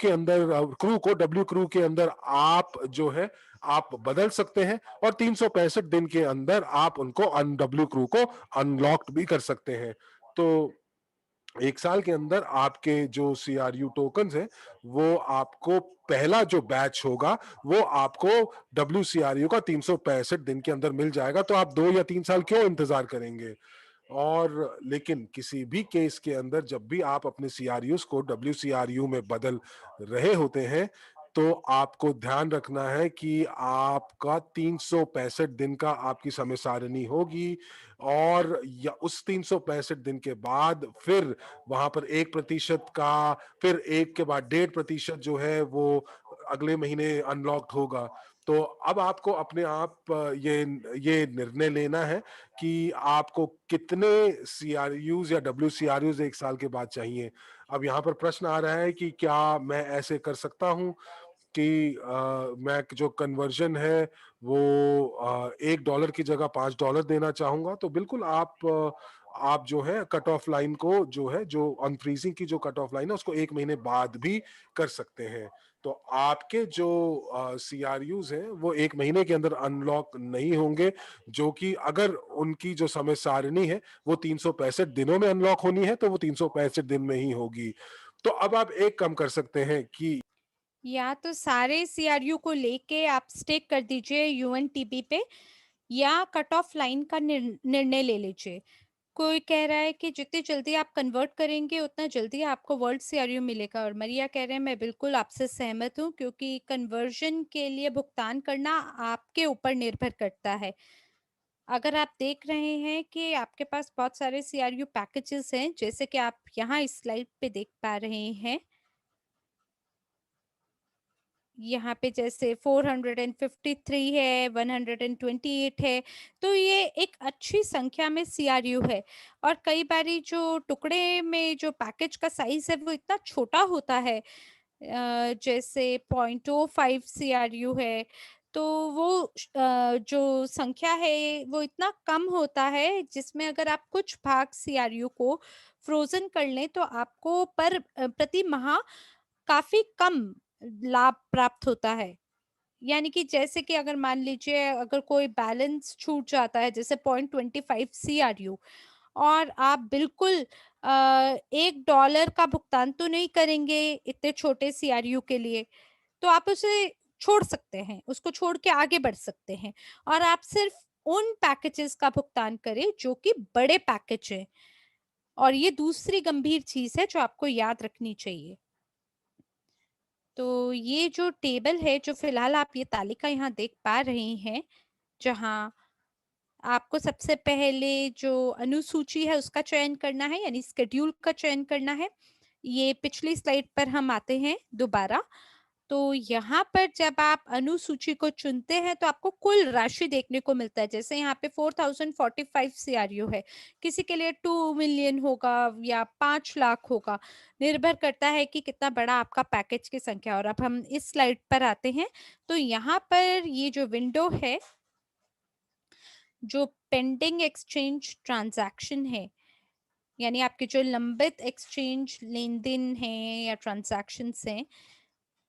को डब्ल्यू क्रू के अंदर आप जो है आप बदल सकते हैं, और 365 दिन के अंदर आप उनको डब्ल्यू क्रू को अनलॉक्ड भी कर सकते हैं। तो एक साल के अंदर आपके जो सीआरयू टोकन्स हैं वो आपको पहला जो बैच होगा वो आपको डब्ल्यू का 365 दिन के अंदर मिल जाएगा। तो आप 2 या 3 साल क्यों इंतजार करेंगे। और लेकिन किसी भी केस के अंदर जब भी आप अपने सीआरयूज को डब्ल्यू में बदल रहे होते हैं, तो आपको ध्यान रखना है कि आपका 365 दिन का आपकी समय सारिणी होगी, और या उस 365 दिन के बाद फिर वहां पर 1% का, फिर 1 के बाद 1.5% जो है वो अगले महीने अनलॉक्ड होगा। तो अब आपको अपने आप ये निर्णय लेना है कि आपको कितने CRUs या WCRUs 1 साल के बाद चाहिए। अब यहाँ पर प्रश्न आ रहा है कि क्या मैं ऐसे कर सकता हूँ कि मैं जो कन्वर्जन है वो $1 की जगह $5 देना चाहूंगा, तो बिल्कुल आप जो है कट ऑफ लाइन को, जो है जो अनफ्रीजिंग की जो कट ऑफ लाइन है, उसको 1 महीने बाद भी कर सकते हैं। तो आपके जो CRUs हैं वो 1 महीने के अंदर अनलॉक नहीं होंगे, जो कि अगर उनकी जो समय सारणी है वो 365 दिनों में अनलॉक होनी है तो वो 365 दिन में ही होगी। तो अब आप एक काम कर सकते हैं कि या तो सारे सीआरयू को लेके आप स्टेक कर दीजिए यूएनटीबी पे, या कट ऑफ लाइन का निर्णय ले लीजिए। कोई कह रहा है कि जितनी जल्दी आप कन्वर्ट करेंगे उतना जल्दी आपको वर्ल्ड सीआरयू मिलेगा, और मरिया कह रहे हैं मैं बिल्कुल आपसे सहमत हूँ, क्योंकि कन्वर्जन के लिए भुगतान करना आपके ऊपर निर्भर करता है। अगर आप देख रहे हैं कि आपके पास बहुत सारे सीआरयू पैकेजेस हैं, जैसे कि आप यहाँ इस स्लाइड पे देख पा रहे हैं, यहाँ पे जैसे 453 है, 128 है, तो ये एक अच्छी संख्या में सीआरयू है। और कई बारी जो टुकड़े में जो पैकेज का साइज है वो इतना छोटा होता है, जैसे 0.05 सीआरयू है, तो वो जो संख्या है वो इतना कम होता है, जिसमें अगर आप कुछ भाग सीआरयू को फ्रोजन कर लें तो आपको प्रति माह काफी कम लाभ प्राप्त होता है। यानी कि जैसे कि अगर मान लीजिए अगर कोई बैलेंस छूट जाता है जैसे 0.25 सीआरयू, और आप बिल्कुल $1 का भुगतान तो नहीं करेंगे इतने छोटे सीआरयू के लिए, तो आप उसे छोड़ सकते हैं, उसको छोड़ के आगे बढ़ सकते हैं, और आप सिर्फ उन पैकेजेस का भुगतान करें जो कि बड़े पैकेज हैं। और ये दूसरी गंभीर चीज है जो आपको याद रखनी चाहिए। तो ये जो टेबल है, जो फिलहाल आप ये तालिका यहाँ देख पा रहे हैं, जहाँ आपको सबसे पहले जो अनुसूची है उसका चयन करना है, यानी स्केड्यूल का चयन करना है। ये पिछली स्लाइड पर हम आते हैं दोबारा। तो यहाँ पर जब आप अनुसूची को चुनते हैं तो आपको कुल राशि देखने को मिलता है। जैसे यहाँ पे 4045 सीआरयू है, किसी के लिए 2 मिलियन होगा या 5 लाख होगा, निर्भर करता है कि कितना बड़ा आपका पैकेज की संख्या। और अब हम इस स्लाइड पर आते हैं, तो यहाँ पर ये जो विंडो है, जो पेंडिंग एक्सचेंज ट्रांजैक्शन है, यानी आपके जो लंबित एक्सचेंज लेन देन है या ट्रांजैक्शंस हैं,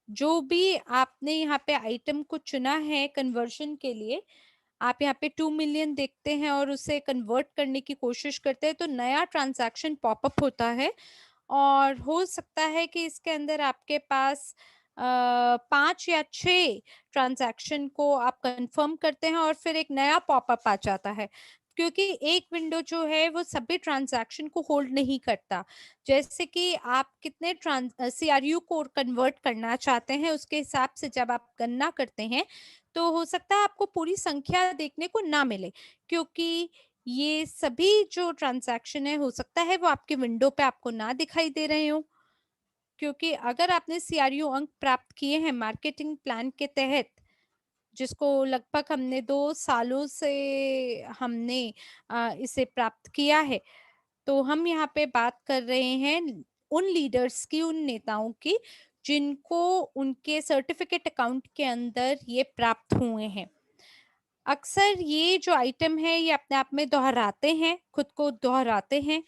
जो भी आपने यहाँ पे आइटम को चुना है कन्वर्शन के लिए, आप यहाँ पे 2 मिलियन देखते हैं और उसे कन्वर्ट करने की कोशिश करते हैं, तो नया ट्रांजैक्शन पॉपअप होता है। और हो सकता है कि इसके अंदर आपके पास 5 या 6 ट्रांजैक्शन को आप कंफर्म करते हैं और फिर एक नया पॉपअप आ जाता है, क्योंकि एक विंडो जो है वो सभी ट्रांजैक्शन को होल्ड नहीं करता। जैसे कि आप कितने सीआरयू को कन्वर्ट करना चाहते हैं, उसके हिसाब से जब आप गणना करते हैं तो हो सकता है आपको पूरी संख्या देखने को ना मिले, क्योंकि ये सभी जो ट्रांजैक्शन है हो सकता है वो आपके विंडो पे आपको ना दिखाई दे रहे हो। क्योंकि अगर आपने सीआरयू अंक प्राप्त किए हैं मार्केटिंग प्लान के तहत, जिसको लगभग हमने 2 सालों से हमने इसे प्राप्त किया है, तो हम यहाँ पे बात कर रहे हैं उन लीडर्स की, उन नेताओं की, जिनको उनके सर्टिफिकेट अकाउंट के अंदर ये प्राप्त हुए हैं। अक्सर ये जो आइटम है ये अपने आप में दोहराते हैं, खुद को दोहराते हैं।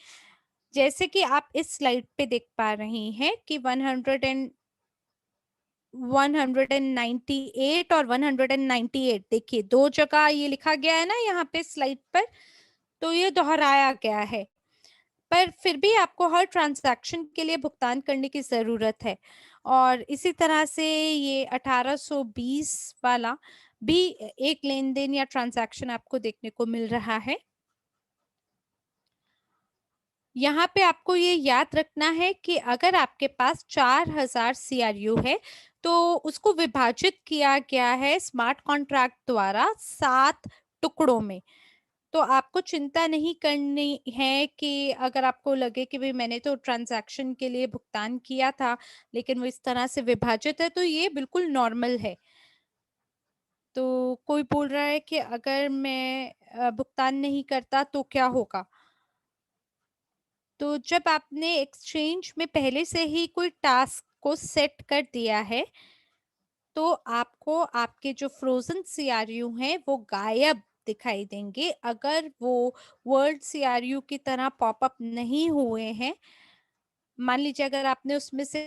जैसे कि आप इस स्लाइड पे देख पा रहे हैं कि 198 और 198, देखिए 2 जगह ये लिखा गया है ना यहाँ पे स्लाइड पर, तो ये दोहराया गया है। पर फिर भी आपको हर ट्रांजैक्शन के लिए भुगतान करने की जरूरत है। और इसी तरह से ये 1820 वाला भी एक लेन देन या ट्रांजैक्शन आपको देखने को मिल रहा है। यहाँ पे आपको ये याद रखना है कि अगर आपके पास 4000 CRU है तो उसको विभाजित किया गया है स्मार्ट कॉन्ट्रैक्ट द्वारा 7 टुकड़ों में। तो आपको चिंता नहीं करनी है कि अगर आपको लगे कि भाई मैंने तो ट्रांजैक्शन के लिए भुगतान किया था लेकिन वो इस तरह से विभाजित है, तो ये बिल्कुल नॉर्मल है। तो कोई बोल रहा है कि अगर मैं भुगतान नहीं करता तो क्या होगा? तो जब आपने एक्सचेंज में पहले से ही कोई टास्क को सेट कर दिया है तो आपको आपके जो फ्रोजन सीआरयू हैं वो गायब दिखाई देंगे अगर वो वर्ल्ड सीआरयू की तरह पॉपअप नहीं हुए हैं। मान लीजिए अगर आपने उसमें से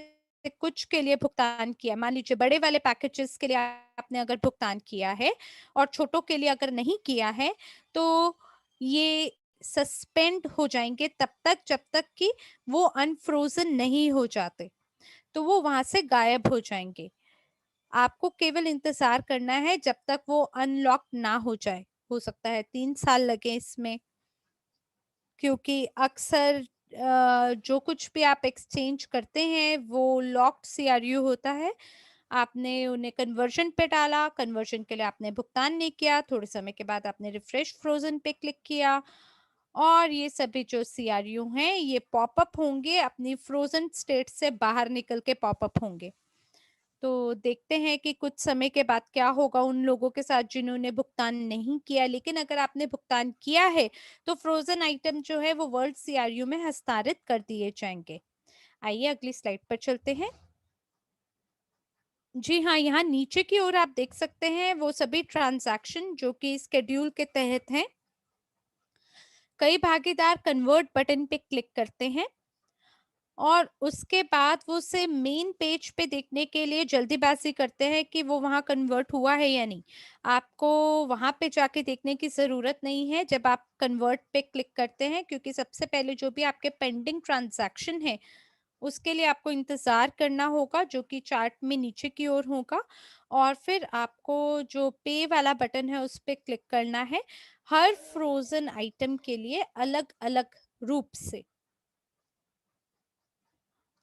कुछ के लिए भुगतान किया, मान लीजिए बड़े वाले पैकेजेस के लिए आपने अगर भुगतान किया है और छोटों के लिए अगर नहीं किया है तो ये सस्पेंड हो जाएंगे तब तक जब तक कि वो अनफ्रोजन नहीं हो जाते, तो वो वहां से गायब हो जाएंगे। आपको केवल इंतजार करना है जब तक वो अनलॉक ना हो जाए। हो सकता है 3 साल लगे इसमें, क्योंकि अक्सर जो कुछ भी आप एक्सचेंज करते हैं वो लॉक्ड सीआरयू होता है। आपने उन्हें कन्वर्जन पे डाला, कन्वर्जन के लिए आपने भुगतान नहीं किया, थोड़े समय के बाद आपने रिफ्रेश फ्रोजन पे क्लिक किया और ये सभी जो सीआरयू हैं ये पॉपअप होंगे, अपनी फ्रोजन स्टेट से बाहर निकल के पॉपअप होंगे। तो देखते हैं कि कुछ समय के बाद क्या होगा उन लोगों के साथ जिन्होंने भुगतान नहीं किया। लेकिन अगर आपने भुगतान किया है तो फ्रोजन आइटम जो है वो वर्ल्ड सीआरयू में हस्तांतरित कर दिए जाएंगे। आइए अगली स्लाइड पर चलते हैं। जी हाँ, यहाँ नीचे की ओर आप देख सकते हैं वो सभी ट्रांजैक्शन जो कि स्केड्यूल के तहत हैं। कई भागीदार कन्वर्ट बटन पे क्लिक करते हैं और उसके बाद वो उसे मेन पेज पे देखने के लिए जल्दीबाजी करते हैं कि वो वहाँ कन्वर्ट हुआ है या नहीं। आपको वहाँ पे जाके देखने की ज़रूरत नहीं है जब आप कन्वर्ट पे क्लिक करते हैं, क्योंकि सबसे पहले जो भी आपके पेंडिंग ट्रांजैक्शन है उसके लिए आपको इंतज़ार करना होगा, जो कि चार्ट में नीचे की ओर होगा। और फिर आपको जो पे वाला बटन है उस पे क्लिक करना है, हर फ्रोजन आइटम के लिए अलग-अलग रूप से।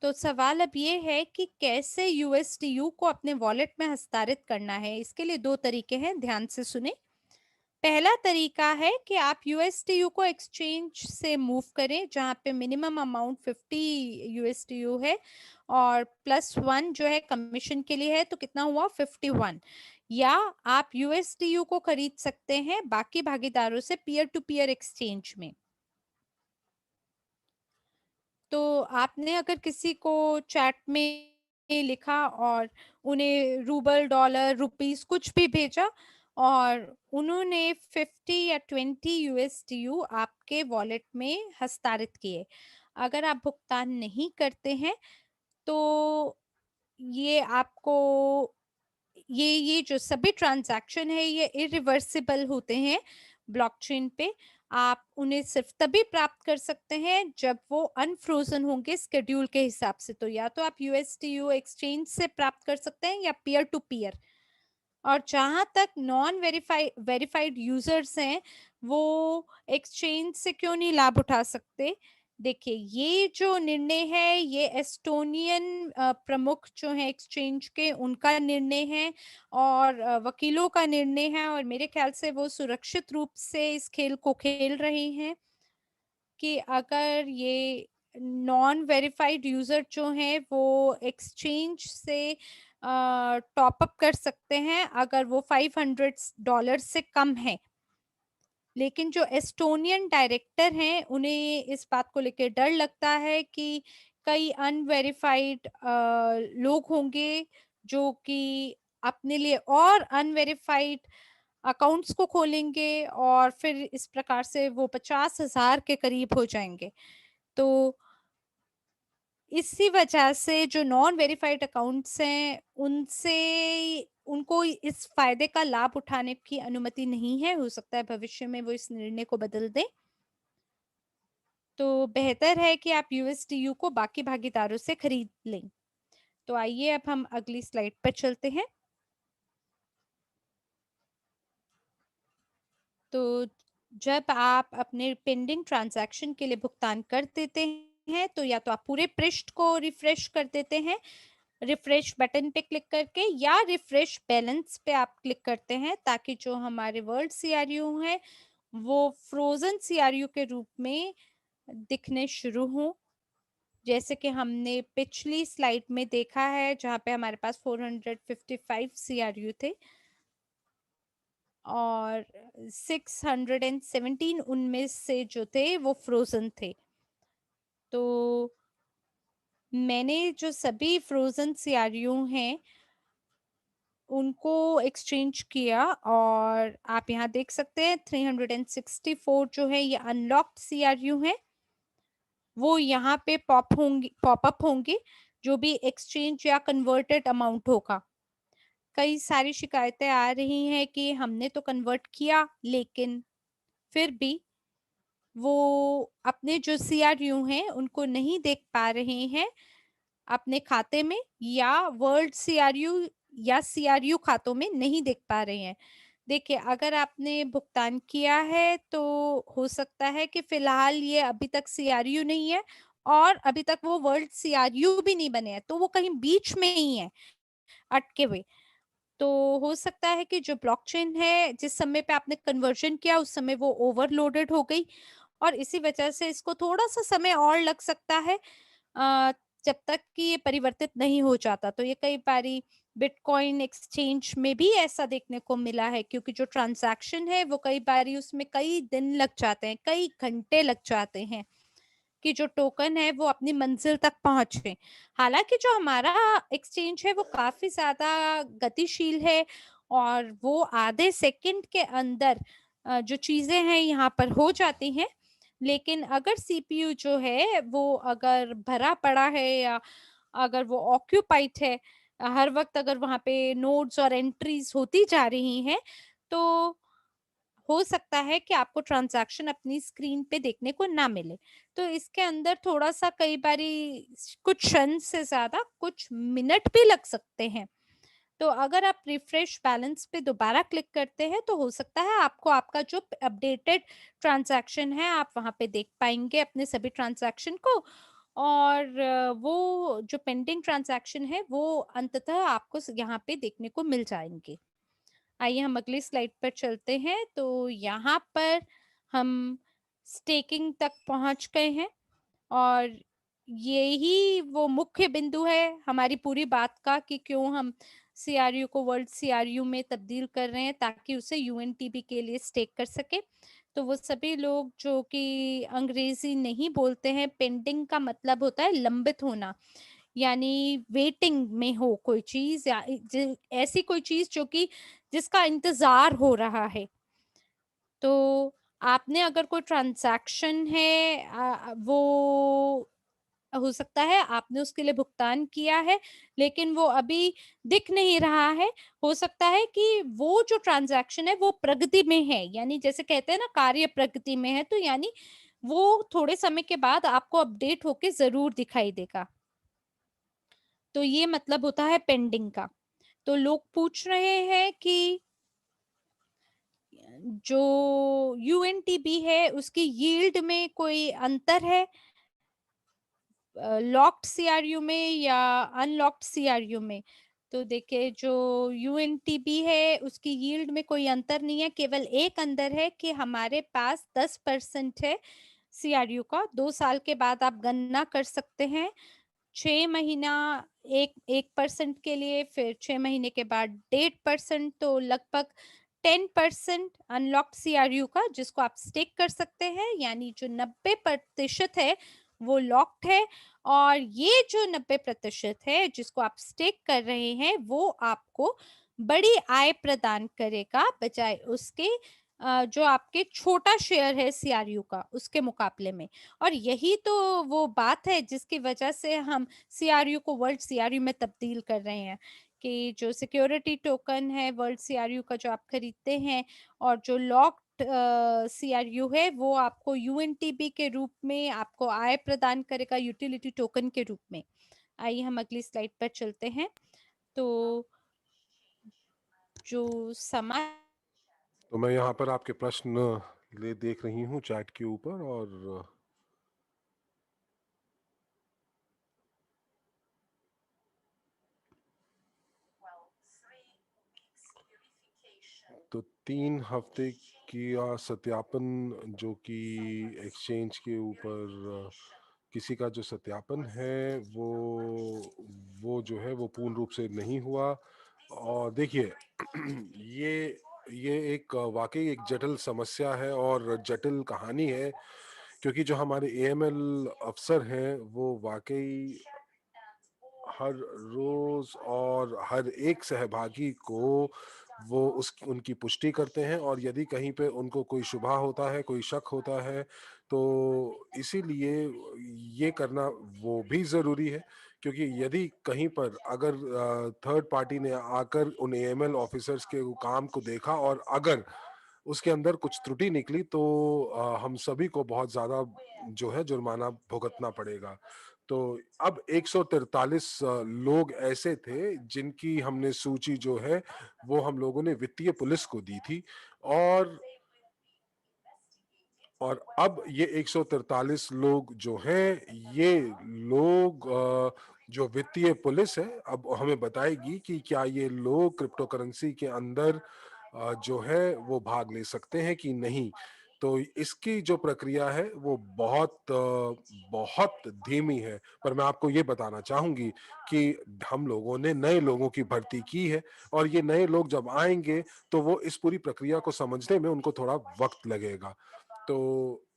तो सवाल अब ये है कि कैसे यूएसडीयू को अपने वॉलेट में हस्तांतरित करना है। इसके लिए दो तरीके हैं, ध्यान से सुने। पहला तरीका है कि आप यूएसडीयू को एक्सचेंज से मूव करें जहां पे मिनिमम अमाउंट 50 यूएसडीयू है और +1 जो है कमीशन के लिए है, तो कितना हुआ 51। या आप यूएसडीयू को खरीद सकते हैं बाकी भागीदारों से पीयर टू पीयर एक्सचेंज में। तो आपने अगर किसी को चैट में लिखा और उन्हें रूबल, डॉलर, रुपीस कुछ भी भेजा और उन्होंने 50 या 20 यूएसडीयू आपके वॉलेट में हस्तांतरित किए, अगर आप भुगतान नहीं करते हैं तो ये आपको ये जो सभी ट्रांजैक्शन है ये इरिवर्सिबल होते हैं ब्लॉकचेन पे। आप उन्हें सिर्फ तभी प्राप्त कर सकते हैं जब वो अनफ्रोजन होंगे स्केड्यूल के हिसाब से। तो या तो आप यूएसडीयू एक्सचेंज से प्राप्त कर सकते हैं या पीयर टू पीयर। और जहां तक नॉन वेरीफाइड यूजर्स हैं, वो एक्सचेंज से क्यों नहीं लाभ उठा सकते? देखिए, ये जो निर्णय है ये एस्टोनियन प्रमुख जो है एक्सचेंज के उनका निर्णय है और वकीलों का निर्णय है, और मेरे ख्याल से वो सुरक्षित रूप से इस खेल को खेल रहे हैं कि अगर ये नॉन वेरीफाइड यूजर जो हैं वो एक्सचेंज से टॉप अप कर सकते हैं अगर वो $500 से कम है। लेकिन जो एस्टोनियन डायरेक्टर हैं उन्हें इस बात को लेकर डर लगता है कि कई अनवेरिफाइड लोग होंगे जो कि अपने लिए और अनवेरिफाइड अकाउंट्स को खोलेंगे और फिर इस प्रकार से वो 50,000 के करीब हो जाएंगे। तो इसी वजह से जो नॉन वेरिफाइड अकाउंट्स हैं उनसे उनको इस फायदे का लाभ उठाने की अनुमति नहीं है। हो सकता है भविष्य में वो इस निर्णय को बदल दें। तो बेहतर है कि आप यूएसडीयू को बाकी भागीदारों से खरीद लें। तो आइए अब हम अगली स्लाइड पर चलते हैं। तो जब आप अपने पेंडिंग ट्रांजैक्शन के लिए भुगतान कर देते हैं, तो या तो आप पूरे पृष्ठ को रिफ्रेश कर देते हैं, रिफ्रेश बटन पे क्लिक करके, या रिफ्रेश बैलेंस पे आप क्लिक करते हैं, ताकि जो हमारे वर्ल्ड सीआरयू हैं, वो फ्रोज़न सीआरयू के रूप में दिखने शुरू हों। जैसे कि हमने पिछली स्लाइड में देखा है, जहाँ पे हमारे पास 455 सीआरयू थे और 617 उनमें से जो थे वो फ्रोज़न थे। तो मैंने जो सभी फ्रोज़न सीआरयू हैं, उनको एक्सचेंज किया और आप यहाँ देख सकते हैं 364 जो है ये अनलॉक्ड सीआरयू हैं। वो यहाँ पे पॉपअप होंगे, जो भी एक्सचेंज या कन्वर्टेड अमाउंट होगा। कई सारी शिकायतें आ रही हैं कि हमने तो कन्वर्ट किया, लेकिन फिर भी वो अपने जो सीआरयू हैं उनको नहीं देख पा रहे हैं अपने खाते में, या वर्ल्ड सीआरयू या सीआरयू खातों में नहीं देख पा रहे हैं। देखिए, अगर आपने भुगतान किया है तो हो सकता है कि फिलहाल ये अभी तक सीआरयू नहीं है और अभी तक वो वर्ल्ड सीआरयू भी नहीं बने हैं, तो वो कहीं बीच में ही है अटके हुए। तो हो सकता है कि जो ब्लॉकचेन है, जिस समय पे आपने कन्वर्जन किया उस समय वो ओवरलोडेड हो गई और इसी वजह से इसको थोड़ा-सा समय और लग सकता है, अ, जब तक कि ये परिवर्तित नहीं हो जाता। तो ये कई बारी बिटकॉइन एक्सचेंज में भी ऐसा देखने को मिला है, क्योंकि जो ट्रांज़ैक्शन है वो कई बारी उसमें कई दिन लग जाते हैं, कई घंटे लग जाते हैं कि जो टोकन है वो अपनी मंजिल तक पहुँचे। हालाँकि जो हमारा एक्सचेंज है वो काफ़ी ज़्यादा गतिशील है और वो आधे सेकंड के अंदर जो चीज़ें हैं यहाँ पर हो जाती हैं। लेकिन अगर सीपीयू जो है वो अगर भरा पड़ा है या अगर वो ऑक्यूपाइड है, हर वक़्त अगर वहाँ पे नोड्स और एंट्रीज़ होती जा रही हैं, तो हो सकता है कि आपको ट्रांज़ैक्शन अपनी स्क्रीन पे देखने को ना मिले। तो इसके अंदर थोड़ा-सा कई बारी कुछ क्षण से ज़्यादा कुछ मिनट भी लग सकते हैं। तो अगर आप रिफ्रेश बैलेंस पे दोबारा क्लिक करते हैं, तो हो सकता है आपको आपका जो अपडेटेड ट्रांज़ैक्शन है, आप वहाँ पे देख पाएँगे अपने सभी ट्रांज़ैक्शन को और वो जो पेंडिंग ट्रांज़ैक्शन है, वो अंततः आपको यहाँ पे देखने को मिल जाएँगे। आइए हम अगली स्लाइड पर चलते हैं। तो यहाँ पर हम स्टेकिंग तक पहुँच गए हैं और यही वो मुख्य बिंदु है हमारी पूरी बात का कि क्यों हम सीआरयू को वर्ल्ड सीआरयू में तब्दील कर रहे हैं, ताकि उसे यूएनटीबी के लिए स्टेक कर सके। तो वो सभी लोग जो कि अंग्रेजी नहीं बोलते हैं, पेंडिंग का मतलब होता है लंबित होना, यानी वेटिंग में हो कोई चीज़ या ऐसी कोई चीज़ जो कि जिसका इंतज़ार हो रहा है। तो आपने अगर कोई ट्रांज़ैक्शन है, वो हो सकता है आपने उसके लिए भुगतान किया है, लेकिन वो अभी दिख नहीं रहा है। हो सकता है कि वो जो ट्रांज़ैक्शन है वो प्रगति में है, यानी जैसे कहते हैं ना कार्य प्रगति में है, तो यानी वो थोड़े समय के बाद आपको अपडेट होके ज़रूर दिखाई देगा। तो ये मतलब होता है पेंडिंग का। तो लोग पूछ रहे हैं कि जो यूएनटीबी है उसकी यील्ड में कोई अंतर है लॉक्ड सीआरयू में या अनलॉक्ड सीआरयू में। तो देखिए, जो यूएनटीबी है उसकी यील्ड में कोई अंतर नहीं है, केवल एक अंतर है कि हमारे पास 10% है सीआरयू का। 2 साल के बाद आप गणना कर सकते हैं। 6 महीना 1% के लिए, फिर 6 महीने के बाद 1.5%, तो लगभग 10% अनलॉक्ड सीआरयू का जिसको आप स्टेक कर सकते हैं, यानी जो 90% है वो लॉक्ड है और ये जो 90% है जिसको आप स्टेक कर रहे हैं वो आपको बड़ी आय प्रदान करेगा, बजाय उसके जो आपके छोटा शेयर है सीआरयू का उसके मुकाबले में। और यही तो वो बात है जिसकी वजह से हम सीआरयू को वर्ल्ड सीआरयू में तब्दील कर रहे हैं, कि जो सिक्योरिटी टोकन है वर्ल्ड सीआरयू का जो आप खरीदते हैं और जो लॉक्ड सीआरयू है वो आपको यूएनटीबी के रूप में आपको आय प्रदान करेगा, यूटिलिटी टोकन के रूप में। आइए हम अगली स्लाइड पर चलते हैं। तो जो समा तो मैं यहाँ पर आपके प्रश्न ले देख रही हूँ चैट के ऊपर और तो 3 हफ्ते का सत्यापन जो कि एक्सचेंज के ऊपर किसी का जो सत्यापन है वो जो है वो पूर्ण रूप से नहीं हुआ। और देखिए ये ये एक वाकई एक जटिल समस्या है और जटिल कहानी है, क्योंकि जो हमारे एएमएल अफसर हैं वो वाकई हर रोज और हर एक सहभागी को वो उस उनकी पुष्टि करते हैं, और यदि कहीं पे उनको कोई शुबा होता है, कोई शक होता है, तो इसीलिए ये करना वो भी जरूरी है। क्योंकि यदि कहीं पर अगर थर्ड पार्टी ने आकर उन एएमएल ऑफिसर्स के काम को देखा और अगर उसके अंदर कुछ त्रुटि निकली, तो हम सभी को बहुत ज्यादा जो है जुर्माना भुगतना पड़ेगा। तो अब 143 लोग ऐसे थे जिनकी हमने सूची जो है वो हम लोगों ने वित्तीय पुलिस को दी थी, और अब ये 143 लोग जो हैं ये लोग जो वित्तीय पुलिस है अब हमें बताएगी कि क्या ये लोग क्रिप्टो करेंसी के अंदर जो है वो भाग ले सकते हैं कि नहीं। तो इसकी जो प्रक्रिया है वो बहुत धीमी है, पर मैं आपको ये बताना चाहूंगी कि हम लोगों ने नए लोगों की भर्ती की है, और ये नए लोग जब आएंगे तो वो इस पूरी प्रक्रिया को समझने में उनको थोड़ा वक्त लगेगा। तो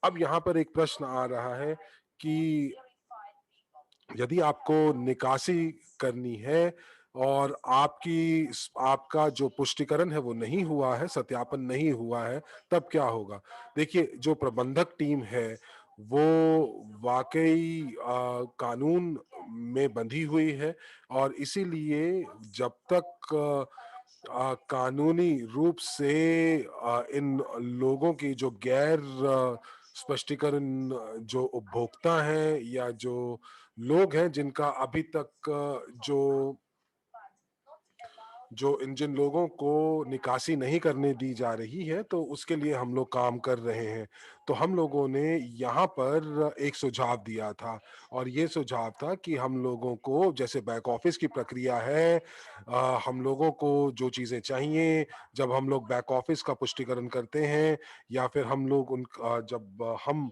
अब यहाँ पर एक प्रश्न आ रहा है कि यदि आपको निकासी करनी है और आपका जो पुष्टिकरण है वो नहीं हुआ है, सत्यापन नहीं हुआ है, तब क्या होगा। देखिए, जो प्रबंधक टीम है वो वाकई कानून में बंधी हुई है, और इसीलिए जब तक कानूनी रूप से इन लोगों की जो गैर स्पष्टीकरण जो उपभोक्ता हैं या जो लोग हैं जिनका अभी तक जो इन जिन लोगों को निकासी नहीं करने दी जा रही है, तो उसके लिए हम लोग काम कर रहे हैं। तो हम लोगों ने यहाँ पर एक सुझाव दिया था, और ये सुझाव था कि हम लोगों को जैसे बैक ऑफिस की प्रक्रिया है, हम लोगों को जो चीजें चाहिए जब हम लोग बैक ऑफिस का पुष्टिकरण करते हैं, या फिर हम लोग जब हम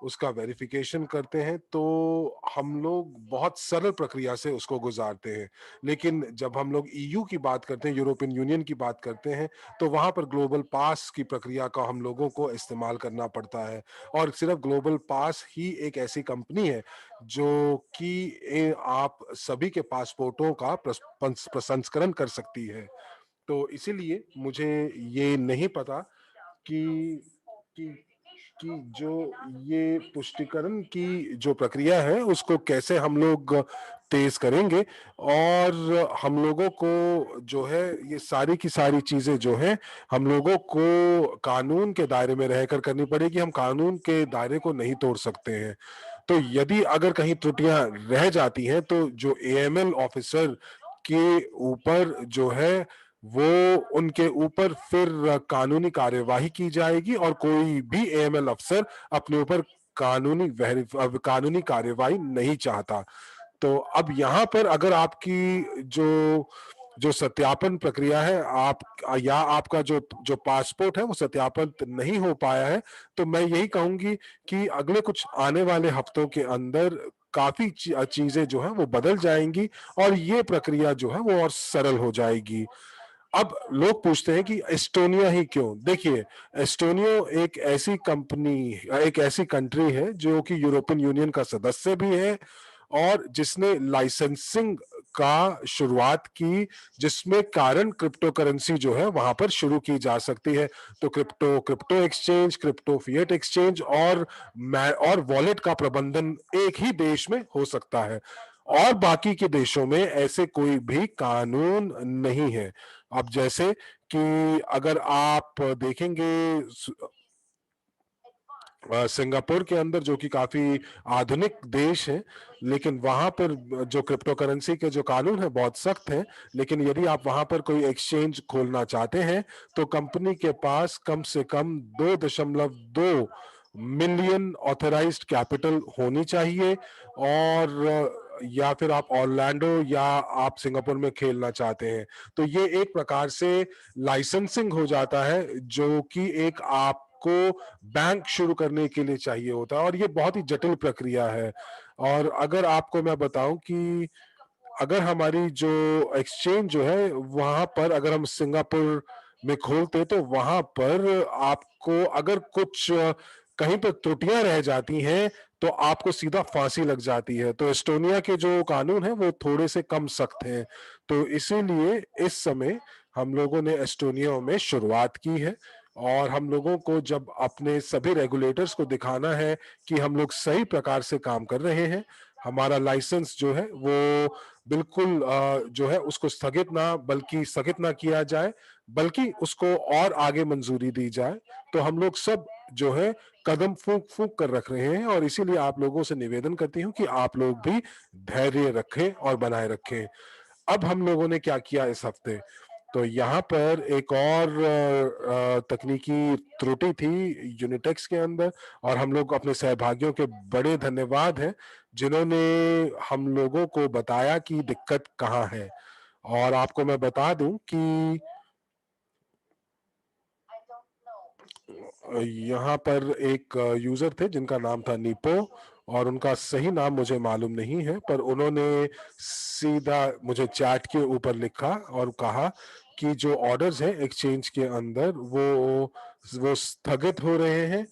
उसका वेरिफिकेशन करते हैं, तो हम लोग बहुत सरल प्रक्रिया से उसको गुजारते हैं। लेकिन जब हम लोग ईयू की बात करते हैं, यूरोपियन यूनियन की बात करते हैं, तो वहां पर ग्लोबल पास की प्रक्रिया का हम लोगों को इस्तेमाल करना पड़ता है। और सिर्फ ग्लोबल पास ही एक ऐसी कंपनी है जो कि आप सभी के पासपोर्टों का प्रसंस्करण कर सकती है। तो इसीलिए मुझे ये नहीं पता कि कि कि जो ये पुष्टिकरण की जो प्रक्रिया है उसको कैसे हम लोग तेज करेंगे, और हम लोगों को जो है ये सारी की सारी चीजें जो है हम लोगों को कानून के दायरे में रहकर करनी पड़ेगी। हम कानून के दायरे को नहीं तोड़ सकते हैं। तो यदि अगर कहीं त्रुटियां रह जाती हैं, तो जो एएमएल ऑफिसर के ऊपर जो है वो उनके ऊपर फिर कानूनी कार्यवाही की जाएगी, और कोई भी एएमएल अफसर अपने ऊपर कानूनी कार्यवाही नहीं चाहता। तो अब यहाँ पर अगर आपकी जो जो सत्यापन प्रक्रिया है, आप या आपका जो जो पासपोर्ट है वो सत्यापित नहीं हो पाया है, तो मैं यही कहूंगी कि अगले कुछ आने वाले हफ्तों के अंदर काफी चीजें जो है वो बदल जाएंगी, और ये प्रक्रिया जो है वो और सरल हो जाएगी। अब लोग पूछते हैं कि एस्टोनिया ही क्यों। देखिए, एस्टोनिया एक ऐसी कंट्री है जो कि यूरोपियन यूनियन का सदस्य भी है, और जिसने लाइसेंसिंग का शुरुआत की, जिसमें कारण क्रिप्टो करेंसी जो है वहां पर शुरू की जा सकती है। तो crypto crypto exchange, crypto fiat exchange और वॉलेट का प्रबंधन एक ही देश में हो सकता है, और बाकी के देशों में ऐसे कोई भी कानून नहीं है। अब जैसे कि अगर आप देखेंगे सिंगापुर के अंदर, जो कि काफी आधुनिक देश है, लेकिन वहां पर जो क्रिप्टो करेंसी के जो कानून है बहुत सख्त हैं। लेकिन यदि आप वहां पर कोई एक्सचेंज खोलना चाहते हैं तो कंपनी के पास कम से कम 2.2 मिलियन ऑथराइज्ड कैपिटल होनी चाहिए। और या फिर आप ऑरलैंडो या आप सिंगापुर में खेलना चाहते हैं तो ये एक प्रकार से लाइसेंसिंग हो जाता है, जो कि एक आपको बैंक शुरू करने के लिए चाहिए होता है, और ये बहुत ही जटिल प्रक्रिया है। और अगर आपको मैं बताऊं कि अगर हमारी जो एक्सचेंज जो है वहां पर अगर हम सिंगापुर में खोलते तो वहां पर आपको अगर कुछ कहीं पर त्रुटियां रह जाती हैं तो आपको सीधा फांसी लग जाती है। तो एस्टोनिया के जो कानून है वो थोड़े से कम सख्त हैं। तो इसीलिए इस समय हम लोगों ने एस्टोनिया में शुरुआत की है, और हम लोगों को जब अपने सभी रेगुलेटर्स को दिखाना है कि हम लोग सही प्रकार से काम कर रहे हैं, हमारा लाइसेंस जो है वो बिल्कुल जो है उसको स्थगित ना किया जाए, बल्कि उसको और आगे मंजूरी दी जाए, तो हम लोग सब जो है कदम फूंक फूंक कर रख रहे हैं। और इसीलिए आप लोगों से निवेदन करती हूँ कि आप लोग भी धैर्य रखें और बनाए रखें। अब हम लोगों ने क्या किया इस हफ्ते, तो यहाँ पर एक और तकनीकी त्रुटि थी यूनिटेक्स के अंदर, और हम लोग अपने सहभागियों के बड़े धन्यवाद हैं जिन्होंने हम लोगों को बताया कि दिक्कत कहाँ है। और आपको मैं बता दूं कि यहाँ पर एक यूजर थे जिनका नाम था निपो, और उनका सही नाम मुझे मालूम नहीं है, पर उन्होंने सीधा मुझे चैट के ऊपर लिखा और कहा कि जो ऑर्डर्स हैं एक्सचेंज के अंदर वो स्थगित हो रहे हैं,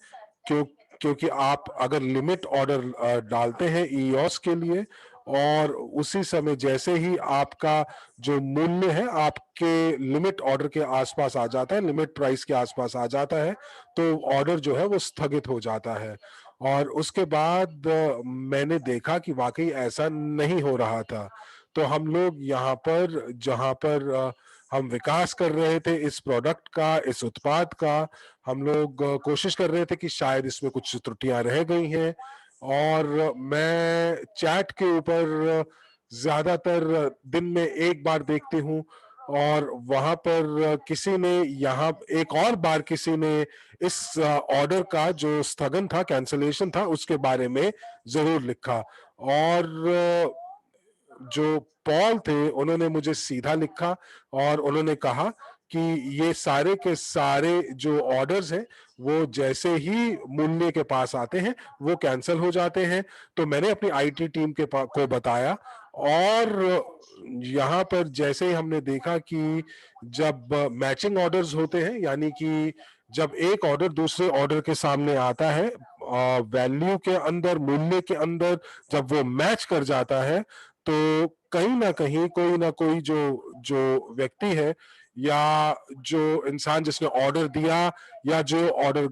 क्योंकि आप अगर लिमिट ऑर्डर डालते हैं ईओस के लिए, और उसी समय जैसे ही आपका जो मूल्य है आपके लिमिट ऑर्डर के आसपास आ जाता है, लिमिट प्राइस के आसपास आ जाता है, तो ऑर्डर जो है वो स्थगित हो जाता है। और उसके बाद मैंने देखा कि वाकई ऐसा नहीं हो रहा था। तो हम लोग यहाँ पर जहाँ पर हम विकास कर रहे थे इस प्रोडक्ट का, इस उत्पाद का, हम लोग कोशिश कर रहे थे कि शायद इसमें कुछ त्रुटियां रह गई हैं। और मैं चैट के ऊपर ज्यादातर दिन में एक बार देखती हूँ, और वहां पर किसी ने यहाँ एक और बार किसी ने इस ऑर्डर का जो स्थगन था, कैंसलेशन था, उसके बारे में जरूर लिखा। और जो पॉल थे उन्होंने मुझे सीधा लिखा और उन्होंने कहा कि ये सारे के सारे जो ऑर्डर्स हैं वो जैसे ही मूल्य के पास आते हैं वो कैंसिल हो जाते हैं। तो मैंने अपनी आईटी टीम को बताया, और यहाँ पर जैसे ही हमने देखा कि जब मैचिंग ऑर्डर्स होते हैं, यानी कि जब एक ऑर्डर दूसरे ऑर्डर के सामने आता है, वैल्यू के अंदर, मूल्य के अंदर जब वो मैच कर जाता है, तो कहीं ना कहीं कोई ना कोई जो जो व्यक्ति है या जो इंसान जिसने ऑर्डर दिया या जो ऑर्डर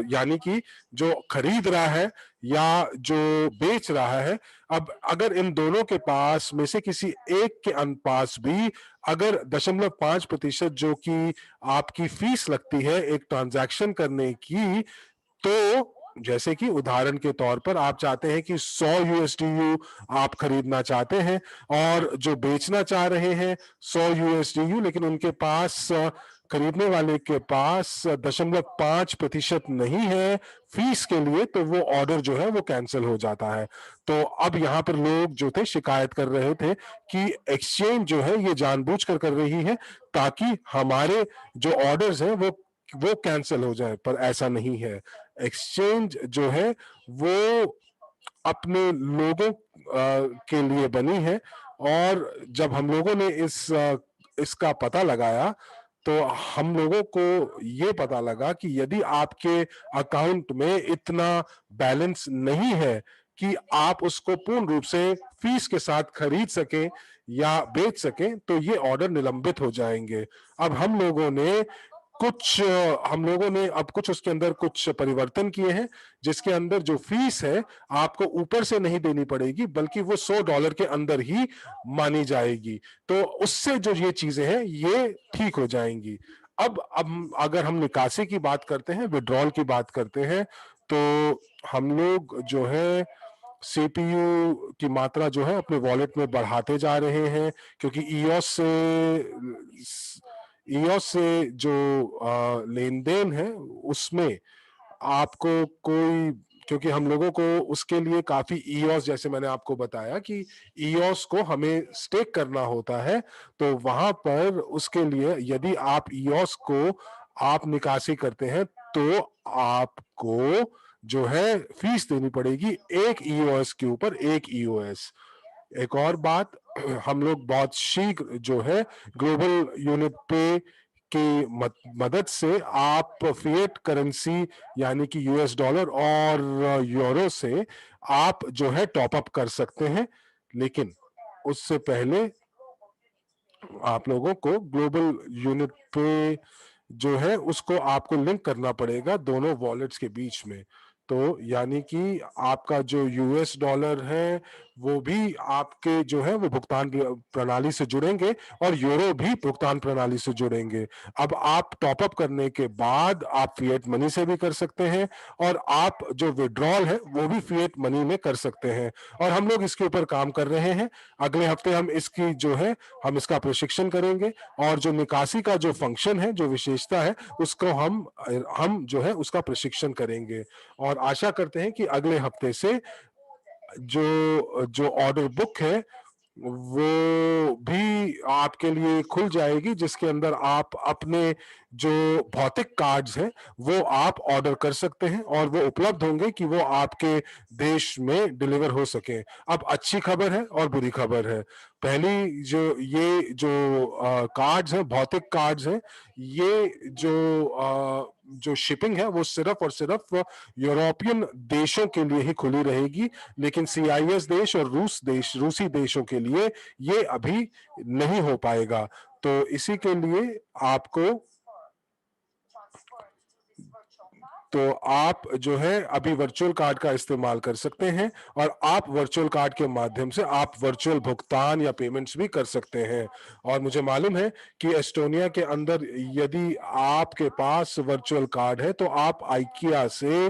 यानी कि जो खरीद रहा है या जो बेच रहा है, अब अगर इन दोनों के पास में से किसी एक के पास भी अगर 0.5% जो कि आपकी फीस लगती है एक ट्रांजैक्शन करने की, तो जैसे कि उदाहरण के तौर पर आप चाहते हैं कि 100 यूएसडीयू आप खरीदना चाहते हैं, और जो बेचना चाह रहे हैं 100 यूएसडीयू, लेकिन उनके पास खरीदने वाले के पास 0.5% नहीं है फीस के लिए, तो वो ऑर्डर जो है वो कैंसिल हो जाता है। तो अब यहाँ पर लोग जो थे शिकायत कर रहे थे कि एक्सचेंज जो है ये जानबूझकर कर रही है ताकि हमारे जो ऑर्डर्स हैं वो कैंसिल हो जाए, पर ऐसा नहीं है। एक्सचेंज जो है वो अपने लोगों के लिए बनी है, और जब हम लोगों ने इसका पता लगाया तो हम लोगों को ये पता लगा कि यदि आपके अकाउंट में इतना बैलेंस नहीं है कि आप उसको पूर्ण रूप से फीस के साथ खरीद सकें या बेच सकें, तो ये ऑर्डर निलंबित हो जाएंगे। अब हम लोगों ने अब कुछ उसके अंदर कुछ परिवर्तन किए हैं, जिसके अंदर जो फीस है आपको ऊपर से नहीं देनी पड़ेगी, बल्कि वो $100 के अंदर ही मानी जाएगी। तो उससे जो ये चीजें हैं ये ठीक हो जाएंगी। अब अगर हम निकासी की बात करते हैं, विड्रॉल की बात करते हैं, तो हम लोग जो है सीपीयू की मात्रा जो है अपने वॉलेट में बढ़ाते जा रहे हैं, क्योंकि ईओस से जो लेन देन है उसमें आपको कोई, क्योंकि हम लोगों को उसके लिए काफी ईओस, जैसे मैंने आपको बताया कि ईओस को हमें स्टेक करना होता है, तो वहां पर उसके लिए यदि आप ईओस को आप निकासी करते हैं तो आपको जो है फीस देनी पड़ेगी एक ईओएस के ऊपर एक ईओएस। एक और बात, हम लोग बहुत शीघ्र जो है ग्लोबल यूनिट पे की मदद से आप फिएट करेंसी यानी कि यूएस डॉलर और यूरो से आप जो है टॉप अप कर सकते हैं, लेकिन उससे पहले आप लोगों को ग्लोबल यूनिट पे जो है उसको आपको लिंक करना पड़ेगा दोनों वॉलेट्स के बीच में। तो यानी कि आपका जो यूएस डॉलर है वो भी आपके जो है वो भुगतान प्रणाली से जुड़ेंगे और यूरो भी भुगतान प्रणाली से जुड़ेंगे। अब आप टॉप अप करने के बाद आप फिएट मनी से भी कर सकते हैं और आप जो विड्रॉल है वो भी फिएट मनी में कर सकते हैं, और हम लोग इसके ऊपर काम कर रहे हैं। अगले हफ्ते हम इसकी जो है हम इसका प्रशिक्षण करेंगे और जो निकासी का जो फंक्शन है, जो विशेषता है, उसको हम जो है उसका प्रशिक्षण करेंगे, और आशा करते हैं कि अगले हफ्ते से जो जो ऑर्डर बुक है वो भी आपके लिए खुल जाएगी, जिसके अंदर आप अपने जो भौतिक कार्ड्स हैं वो आप ऑर्डर कर सकते हैं और वो उपलब्ध होंगे कि वो आपके देश में डिलीवर हो सके। अब अच्छी खबर है और बुरी खबर है। पहली जो ये जो कार्ड्स हैं, भौतिक कार्ड्स हैं, ये जो शिपिंग है वो सिर्फ और सिर्फ यूरोपियन देशों के लिए ही खुली रहेगी, लेकिन सीआईएस देश और रूसी देशों के लिए ये अभी नहीं हो पाएगा। तो इसी के लिए आपको, तो आप जो है अभी वर्चुअल कार्ड का इस्तेमाल कर सकते हैं और आप वर्चुअल कार्ड के माध्यम से आप वर्चुअल भुगतान या पेमेंट्स भी कर सकते हैं। और मुझे मालूम है कि एस्टोनिया के अंदर यदि आपके पास वर्चुअल कार्ड है तो आप आइकिया से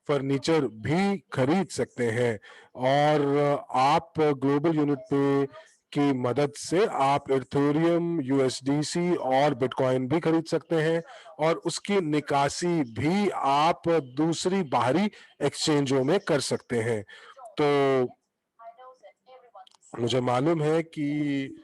फर्नीचर भी खरीद सकते हैं, और आप ग्लोबल यूनिट पे की मदद से आप इथेरियम, यूएसडीसी और बिटकॉइन भी खरीद सकते हैं, और उसकी निकासी भी आप दूसरी बाहरी एक्सचेंजों में कर सकते हैं। तो मुझे मालूम है कि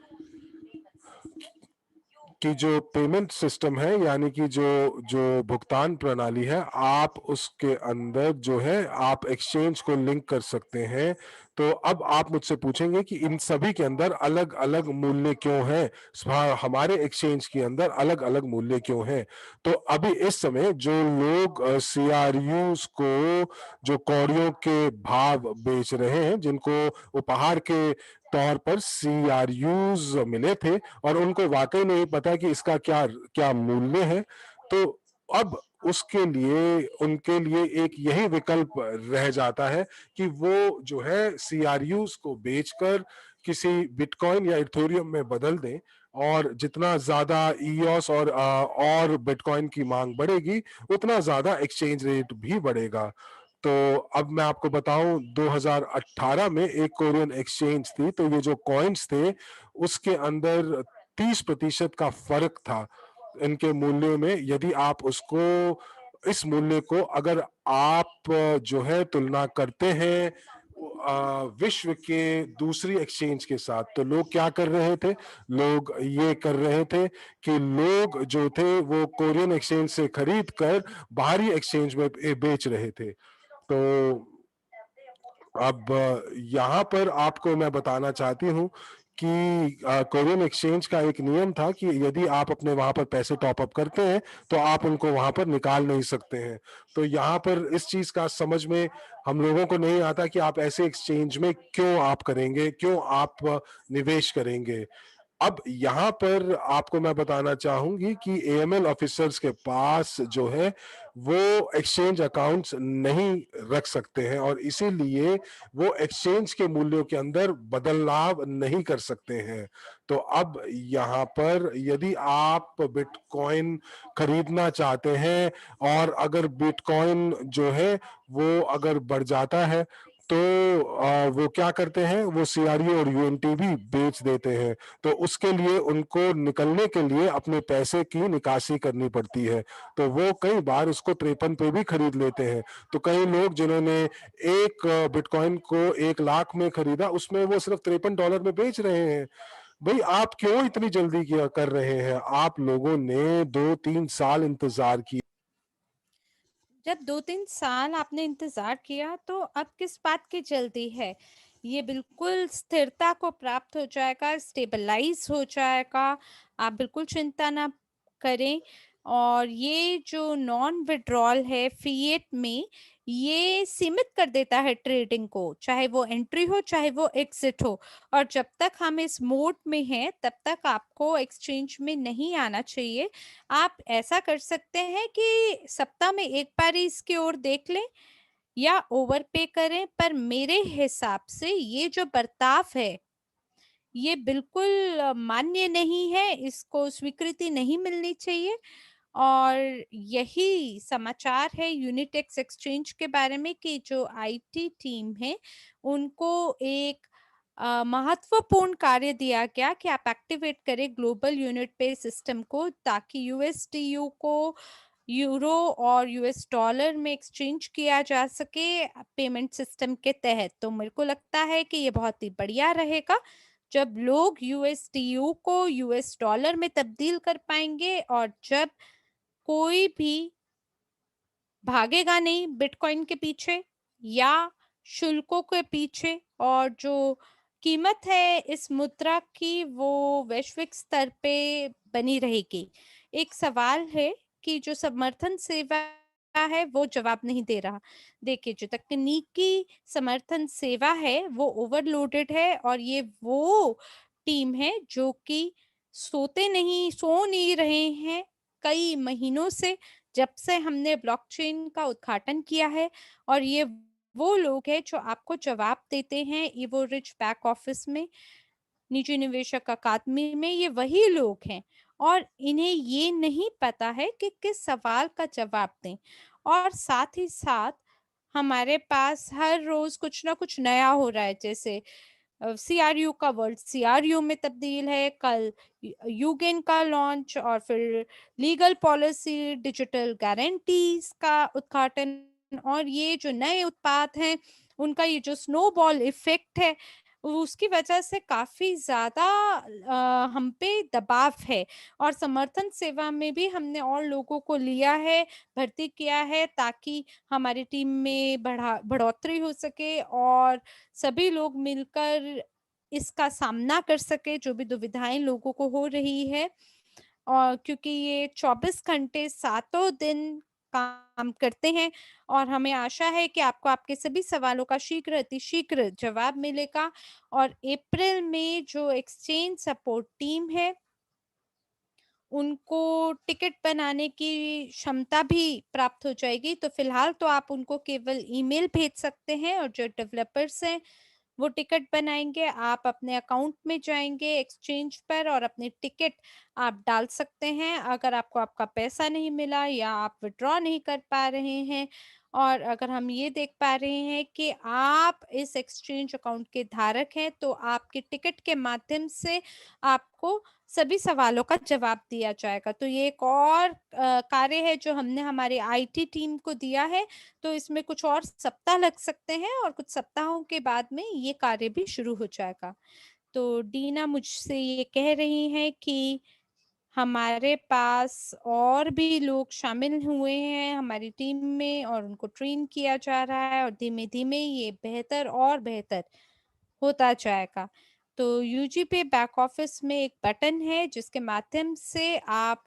जो पेमेंट सिस्टम है यानी कि जो जो भुगतान प्रणाली है, आप उसके अंदर जो है आप एक्सचेंज को लिंक कर सकते हैं। तो अब आप मुझसे पूछेंगे कि इन सभी के अंदर अलग अलग मूल्य क्यों है, हमारे एक्सचेंज के अंदर अलग अलग मूल्य क्यों है। तो अभी इस समय जो लोग सीआरयूज को जो कौड़ियों के भाव बेच रहे हैं, जिनको उपहार के तौर पर सीआरयूज मिले थे और उनको वाकई नहीं पता कि इसका क्या क्या मूल्य है, तो अब उसके लिए उनके लिए एक यही विकल्प रह जाता है कि वो जो है सीआरयूज को बेचकर किसी बिटकॉइन या इथेरियम में बदल दें, और जितना ज्यादा ईओस और बिटकॉइन की मांग बढ़ेगी उतना ज्यादा एक्सचेंज रेट भी बढ़ेगा। तो अब मैं आपको बताऊं, 2018 में एक कोरियन एक्सचेंज थी, तो ये जो कॉइन्स थे उसके अंदर 30% का फर्क था इनके मूल्यों में। यदि आप उसको, इस मूल्य को अगर आप जो है तुलना करते हैं विश्व के दूसरी एक्सचेंज के साथ, तो लोग क्या कर रहे थे, लोग ये कर रहे थे कि लोग जो थे वो कोरियन एक्सचेंज से खरीद कर बाहरी एक्सचेंज में बेच रहे थे। तो अब यहाँ पर आपको मैं बताना चाहती हूँ कि कोरियन एक्सचेंज का एक नियम था कि यदि आप अपने वहां पर पैसे टॉप अप करते हैं तो आप उनको वहां पर निकाल नहीं सकते हैं। तो यहाँ पर इस चीज का समझ में हम लोगों को नहीं आता कि आप ऐसे एक्सचेंज में क्यों आप करेंगे, क्यों आप निवेश करेंगे। अब यहाँ पर आपको मैं बताना चाहूंगी कि एएमएल ऑफिसर्स के पास जो है वो एक्सचेंज अकाउंट्स नहीं रख सकते हैं और इसीलिए वो एक्सचेंज के मूल्यों के अंदर बदलाव नहीं कर सकते हैं। तो अब यहाँ पर यदि आप बिटकॉइन खरीदना चाहते हैं और अगर बिटकॉइन जो है वो अगर बढ़ जाता है तो वो क्या करते हैं, वो सीआरयू और यूएनटी भी बेच देते हैं। तो उसके लिए उनको निकलने के लिए अपने पैसे की निकासी करनी पड़ती है, तो वो कई बार उसको 53 पे भी खरीद लेते हैं। तो कई लोग जिन्होंने एक बिटकॉइन को 1 लाख में खरीदा, उसमें वो सिर्फ $53 में बेच रहे हैं। भाई आप क्यों इतनी जल्दी किया कर रहे हैं? आप लोगों ने 2-3 साल इंतजार किया। जब 2-3 साल आपने इंतज़ार किया तो अब किस बात की जल्दी है? ये बिल्कुल स्थिरता को प्राप्त हो जाएगा, स्टेबलाइज़ हो जाएगा, आप बिल्कुल चिंता ना करें। और ये जो नॉन विथड्रॉल है फ़िएट में, ये सीमित कर देता है ट्रेडिंग को, चाहे वो एंट्री हो, चाहे वो एग्ज़िट हो। और जब तक हम इस मोड में हैं, तब तक आपको एक्सचेंज में नहीं आना चाहिए। आप ऐसा कर सकते हैं कि सप्ताह में एक बार ही इसकी ओर देख लें या ओवर पे करें, पर मेरे हिसाब से ये जो बर्ताव है, ये बिल्कुल मान्य नहीं है, इसको स्वीकृति नहीं मिलनी चाहिए। और यही समाचार है यूनिटेक्स एक्सचेंज के बारे में कि जो आईटी टीम है, उनको एक महत्वपूर्ण कार्य दिया गया कि आप एक्टिवेट करें ग्लोबल यूनिट पे सिस्टम को, ताकि यूएसडीयू को यूरो और यूएस डॉलर में एक्सचेंज किया जा सके पेमेंट सिस्टम के तहत। तो मेरे को लगता है कि ये बहुत ही बढ़िया रहेगा जब लोग यूएसडीयू को यूएस डॉलर में तब्दील कर पाएंगे, और जब कोई भी भागेगा नहीं बिटकॉइन के पीछे या शुल्कों के पीछे, और जो कीमत है इस मुद्रा की वो वैश्विक स्तर पे बनी रहेगी। एक सवाल है कि जो समर्थन सेवा है वो जवाब नहीं दे रहा। देखिए, जो तकनीकी समर्थन सेवा है वो ओवरलोडेड है, और ये वो टीम है जो कि सो नहीं रहे हैं कई महीनों से, जब से हमने ब्लॉकचेन का उद्घाटन किया है। और ये वो लोग हैं जो आपको जवाब देते हैं इवो रिच बैक ऑफिस में, निजी निवेशक अकादमी में, ये वही लोग हैं। और इन्हें ये नहीं पता है कि किस सवाल का जवाब दें। और साथ ही साथ हमारे पास हर रोज कुछ ना कुछ नया हो रहा है, जैसे सीआरयू का वर्ड सीआरयू में तब्दील है, कल यूगेन का लॉन्च, और फिर लीगल पॉलिसी डिजिटल गारंटीज का उद्घाटन। और ये जो नए उत्पाद हैं, उनका ये जो स्नोबॉल इफेक्ट है, उसकी वजह से काफी ज्यादा हम पे दबाव है। और समर्थन सेवा में भी हमने और लोगों को लिया है, भर्ती किया है, ताकि हमारी टीम में बढ़ोतरी हो सके और सभी लोग मिलकर इसका सामना कर सके जो भी दुविधाएं लोगों को हो रही है। और क्योंकि ये 24 घंटे सातों दिन काम करते हैं, और हमें आशा है कि आपको आपके सभी सवालों का शीघ्र अतिशीघ्र जवाब मिलेगा। और अप्रैल में जो एक्सचेंज सपोर्ट टीम है, उनको टिकट बनाने की क्षमता भी प्राप्त हो जाएगी। तो फिलहाल तो आप उनको केवल ईमेल भेज सकते हैं, और जो डेवलपर्स हैं वो टिकट बनाएंगे। आप अपने अकाउंट में जाएंगे एक्सचेंज पर और अपनी टिकट आप डाल सकते हैं। अगर आपको आपका पैसा नहीं मिला या आप विड्रॉ नहीं कर पा रहे हैं, और अगर हम ये देख पा रहे हैं कि आप इस एक्सचेंज अकाउंट के धारक हैं, तो आपके टिकट के माध्यम से आपको सभी सवालों का जवाब दिया जाएगा। तो ये एक और कार्य है जो हमने हमारी आईटी टीम को दिया है। तो इसमें कुछ और सप्ताह लग सकते हैं, और कुछ सप्ताहों के बाद में ये कार्य भी शुरू हो जाएगा। तो डीना मुझसे ये कह रही हैं कि हमारे पास और भी लोग शामिल हुए हैं हमारी टीम में, और उनको ट्रेन किया जा रहा है, और धीमे-धीमे ये बेहतर और बेहतर होता जाएगा। तो यूजी पे बैक ऑफिस में एक बटन है जिसके माध्यम से आप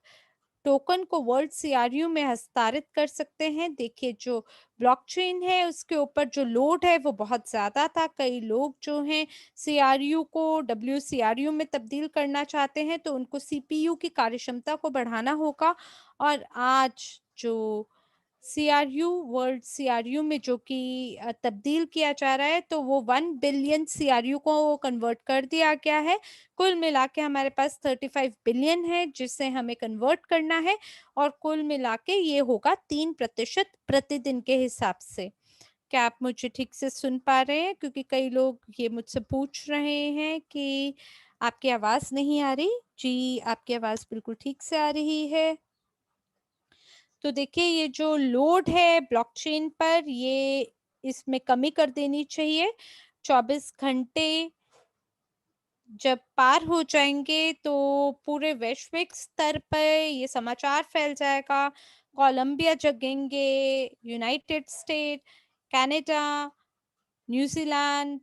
टोकन को वर्ल्ड सीआरयू में हस्तांतरित कर सकते हैं। देखिए जो ब्लॉकचेन है उसके ऊपर जो लोड है वो बहुत ज़्यादा था। कई लोग जो हैं सीआरयू को डब्ल्यूसीआरयू में तब्दील करना चाहते हैं, तो उनको सीपीयू की कार्यक्षमता को बढ़ाना होगा। और आज जो सीआरयू वर्ल्ड सीआरयू में जो कि तब्दील किया जा रहा है, तो वो 1 बिलियन सीआरयू को कन्वर्ट कर दिया गया है। कुल मिला के हमारे पास 35 बिलियन है जिसे हमें कन्वर्ट करना है, और कुल मिला के ये होगा 3% प्रतिदिन के हिसाब से। क्या आप मुझे ठीक से सुन पा रहे हैं? क्योंकि कई लोग ये मुझसे पूछ रहे हैं कि आपकी आवाज़ नहीं आ रही। जी, आपकी आवाज़ बिल्कुल ठीक से आ रही है। तो देखिए ये जो लोड है ब्लॉकचेन पर, ये इसमें कमी कर देनी चाहिए। 24 घंटे जब पार हो जाएंगे तो पूरे वैश्विक स्तर पर ये समाचार फैल जाएगा। कोलंबिया जगेंगे, यूनाइटेड स्टेट, कनाडा, न्यूजीलैंड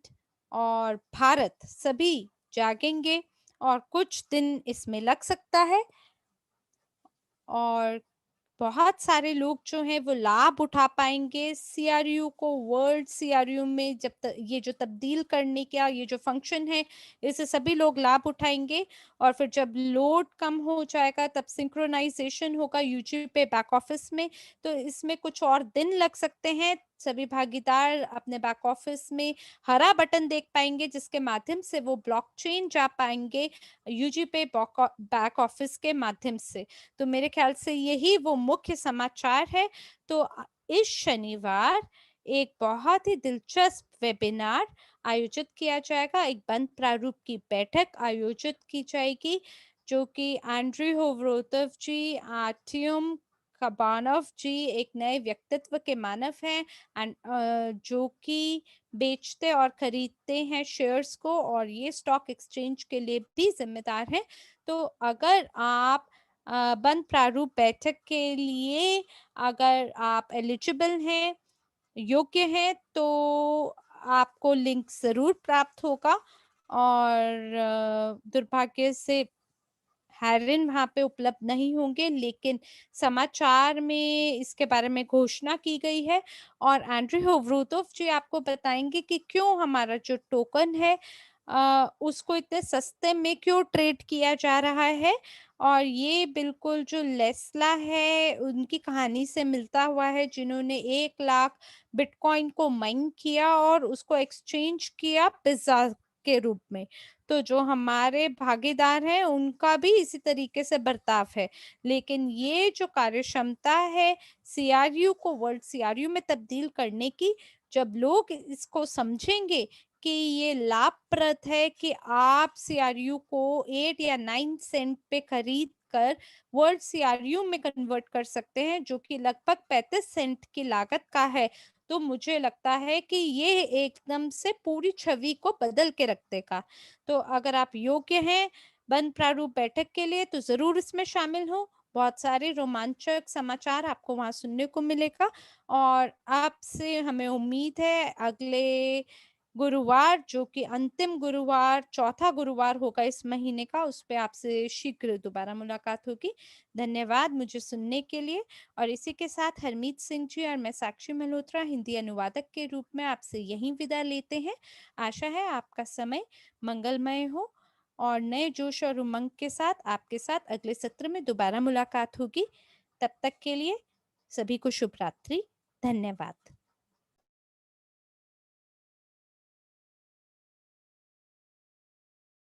और भारत सभी जागेंगे, और कुछ दिन इसमें लग सकता है। और बहुत सारे लोग जो हैं वो लाभ उठा पाएंगे सीआरयू को वर्ल्ड सीआरयू में। ये जो तब्दील करने का ये जो फंक्शन है, इससे सभी लोग लाभ उठाएंगे। और फिर जब लोड कम हो जाएगा तब सिंक्रोनाइजेशन होगा यूजी पे बैक ऑफिस में। तो इसमें कुछ और दिन लग सकते हैं। सभी भागीदार अपने बैक ऑफिस में हरा बटन देख पाएंगे जिसके माध्यम से वो ब्लॉकचेन जा पाएंगे यूजी पे बैक ऑफिस के माध्यम से। तो मेरे ख्याल से यही वो मुख्य समाचार है। तो इस शनिवार एक बहुत ही दिलचस्प वेबिनार आयोजित किया जाएगा। एक बंद प्रारूप की बैठक आयोजित की जाएगी जो कि एंड्रयू होवरोतव जी, आर्टियम कबानव जी एक नए व्यक्तित्व के मानव हैं, एंड जो कि बेचते और खरीदते हैं शेयर्स को, और ये स्टॉक एक्सचेंज के लिए भी जिम्मेदार हैं। तो अगर आप बंद प्रारूप बैठक के लिए अगर आप एलिजिबल हैं, योग्य हैं, तो आपको लिंक ज़रूर प्राप्त होगा। और दुर्भाग्य से हेरिन वहाँ पे उपलब्ध नहीं होंगे, लेकिन समाचार में इसके बारे में घोषणा की गई है। और एंड्रयू होवरोतोव जी आपको बताएंगे कि क्यों हमारा जो टोकन है उसको इतने सस्ते में क्यों ट्रेड किया जा रहा है। और ये बिल्कुल जो लेस्ला है उनकी कहानी से मिलता हुआ है, जिन्होंने 1 लाख बिटकॉइन को माइन किया और उसको एक्सचेंज किया पिज्जा के रूप में। तो जो हमारे भागीदार हैं उनका भी इसी तरीके से बर्ताव है। लेकिन ये जो कार्यक्षमता है सीआरयू को वर्ल्ड सीआरयू में तब्दील करने की, जब लोग इसको समझेंगे कि ये लाभप्रद है कि आप सीआरयू को 8 या 9 सेंट पे खरीद कर वर्ल्ड सीआरयू में कन्वर्ट कर सकते हैं, जो कि लगभग 35 सेंट की लागत का है। तो मुझे लगता है कि ये एकदम से पूरी छवि को बदल के रख देगा। तो अगर आप योग्य हैं बंद प्रारूप बैठक के लिए तो जरूर इसमें शामिल हो। बहुत सारे रोमांचक समाचार आपको वहां सुनने को मिलेगा। और आपसे हमें उम्मीद है अगले गुरुवार, जो कि अंतिम गुरुवार, चौथा गुरुवार होगा इस महीने का, उस पे आपसे शीघ्र दोबारा मुलाकात होगी। धन्यवाद मुझे सुनने के लिए। और इसी के साथ हरमीत सिंह जी और मैं साक्षी मल्होत्रा हिंदी अनुवादक के रूप में आपसे यहीं विदा लेते हैं। आशा है आपका समय मंगलमय हो, और नए जोश और उमंग के साथ आपके साथ अगले सत्र में दोबारा मुलाकात होगी। तब तक के लिए सभी को शुभ रात्रि। धन्यवाद।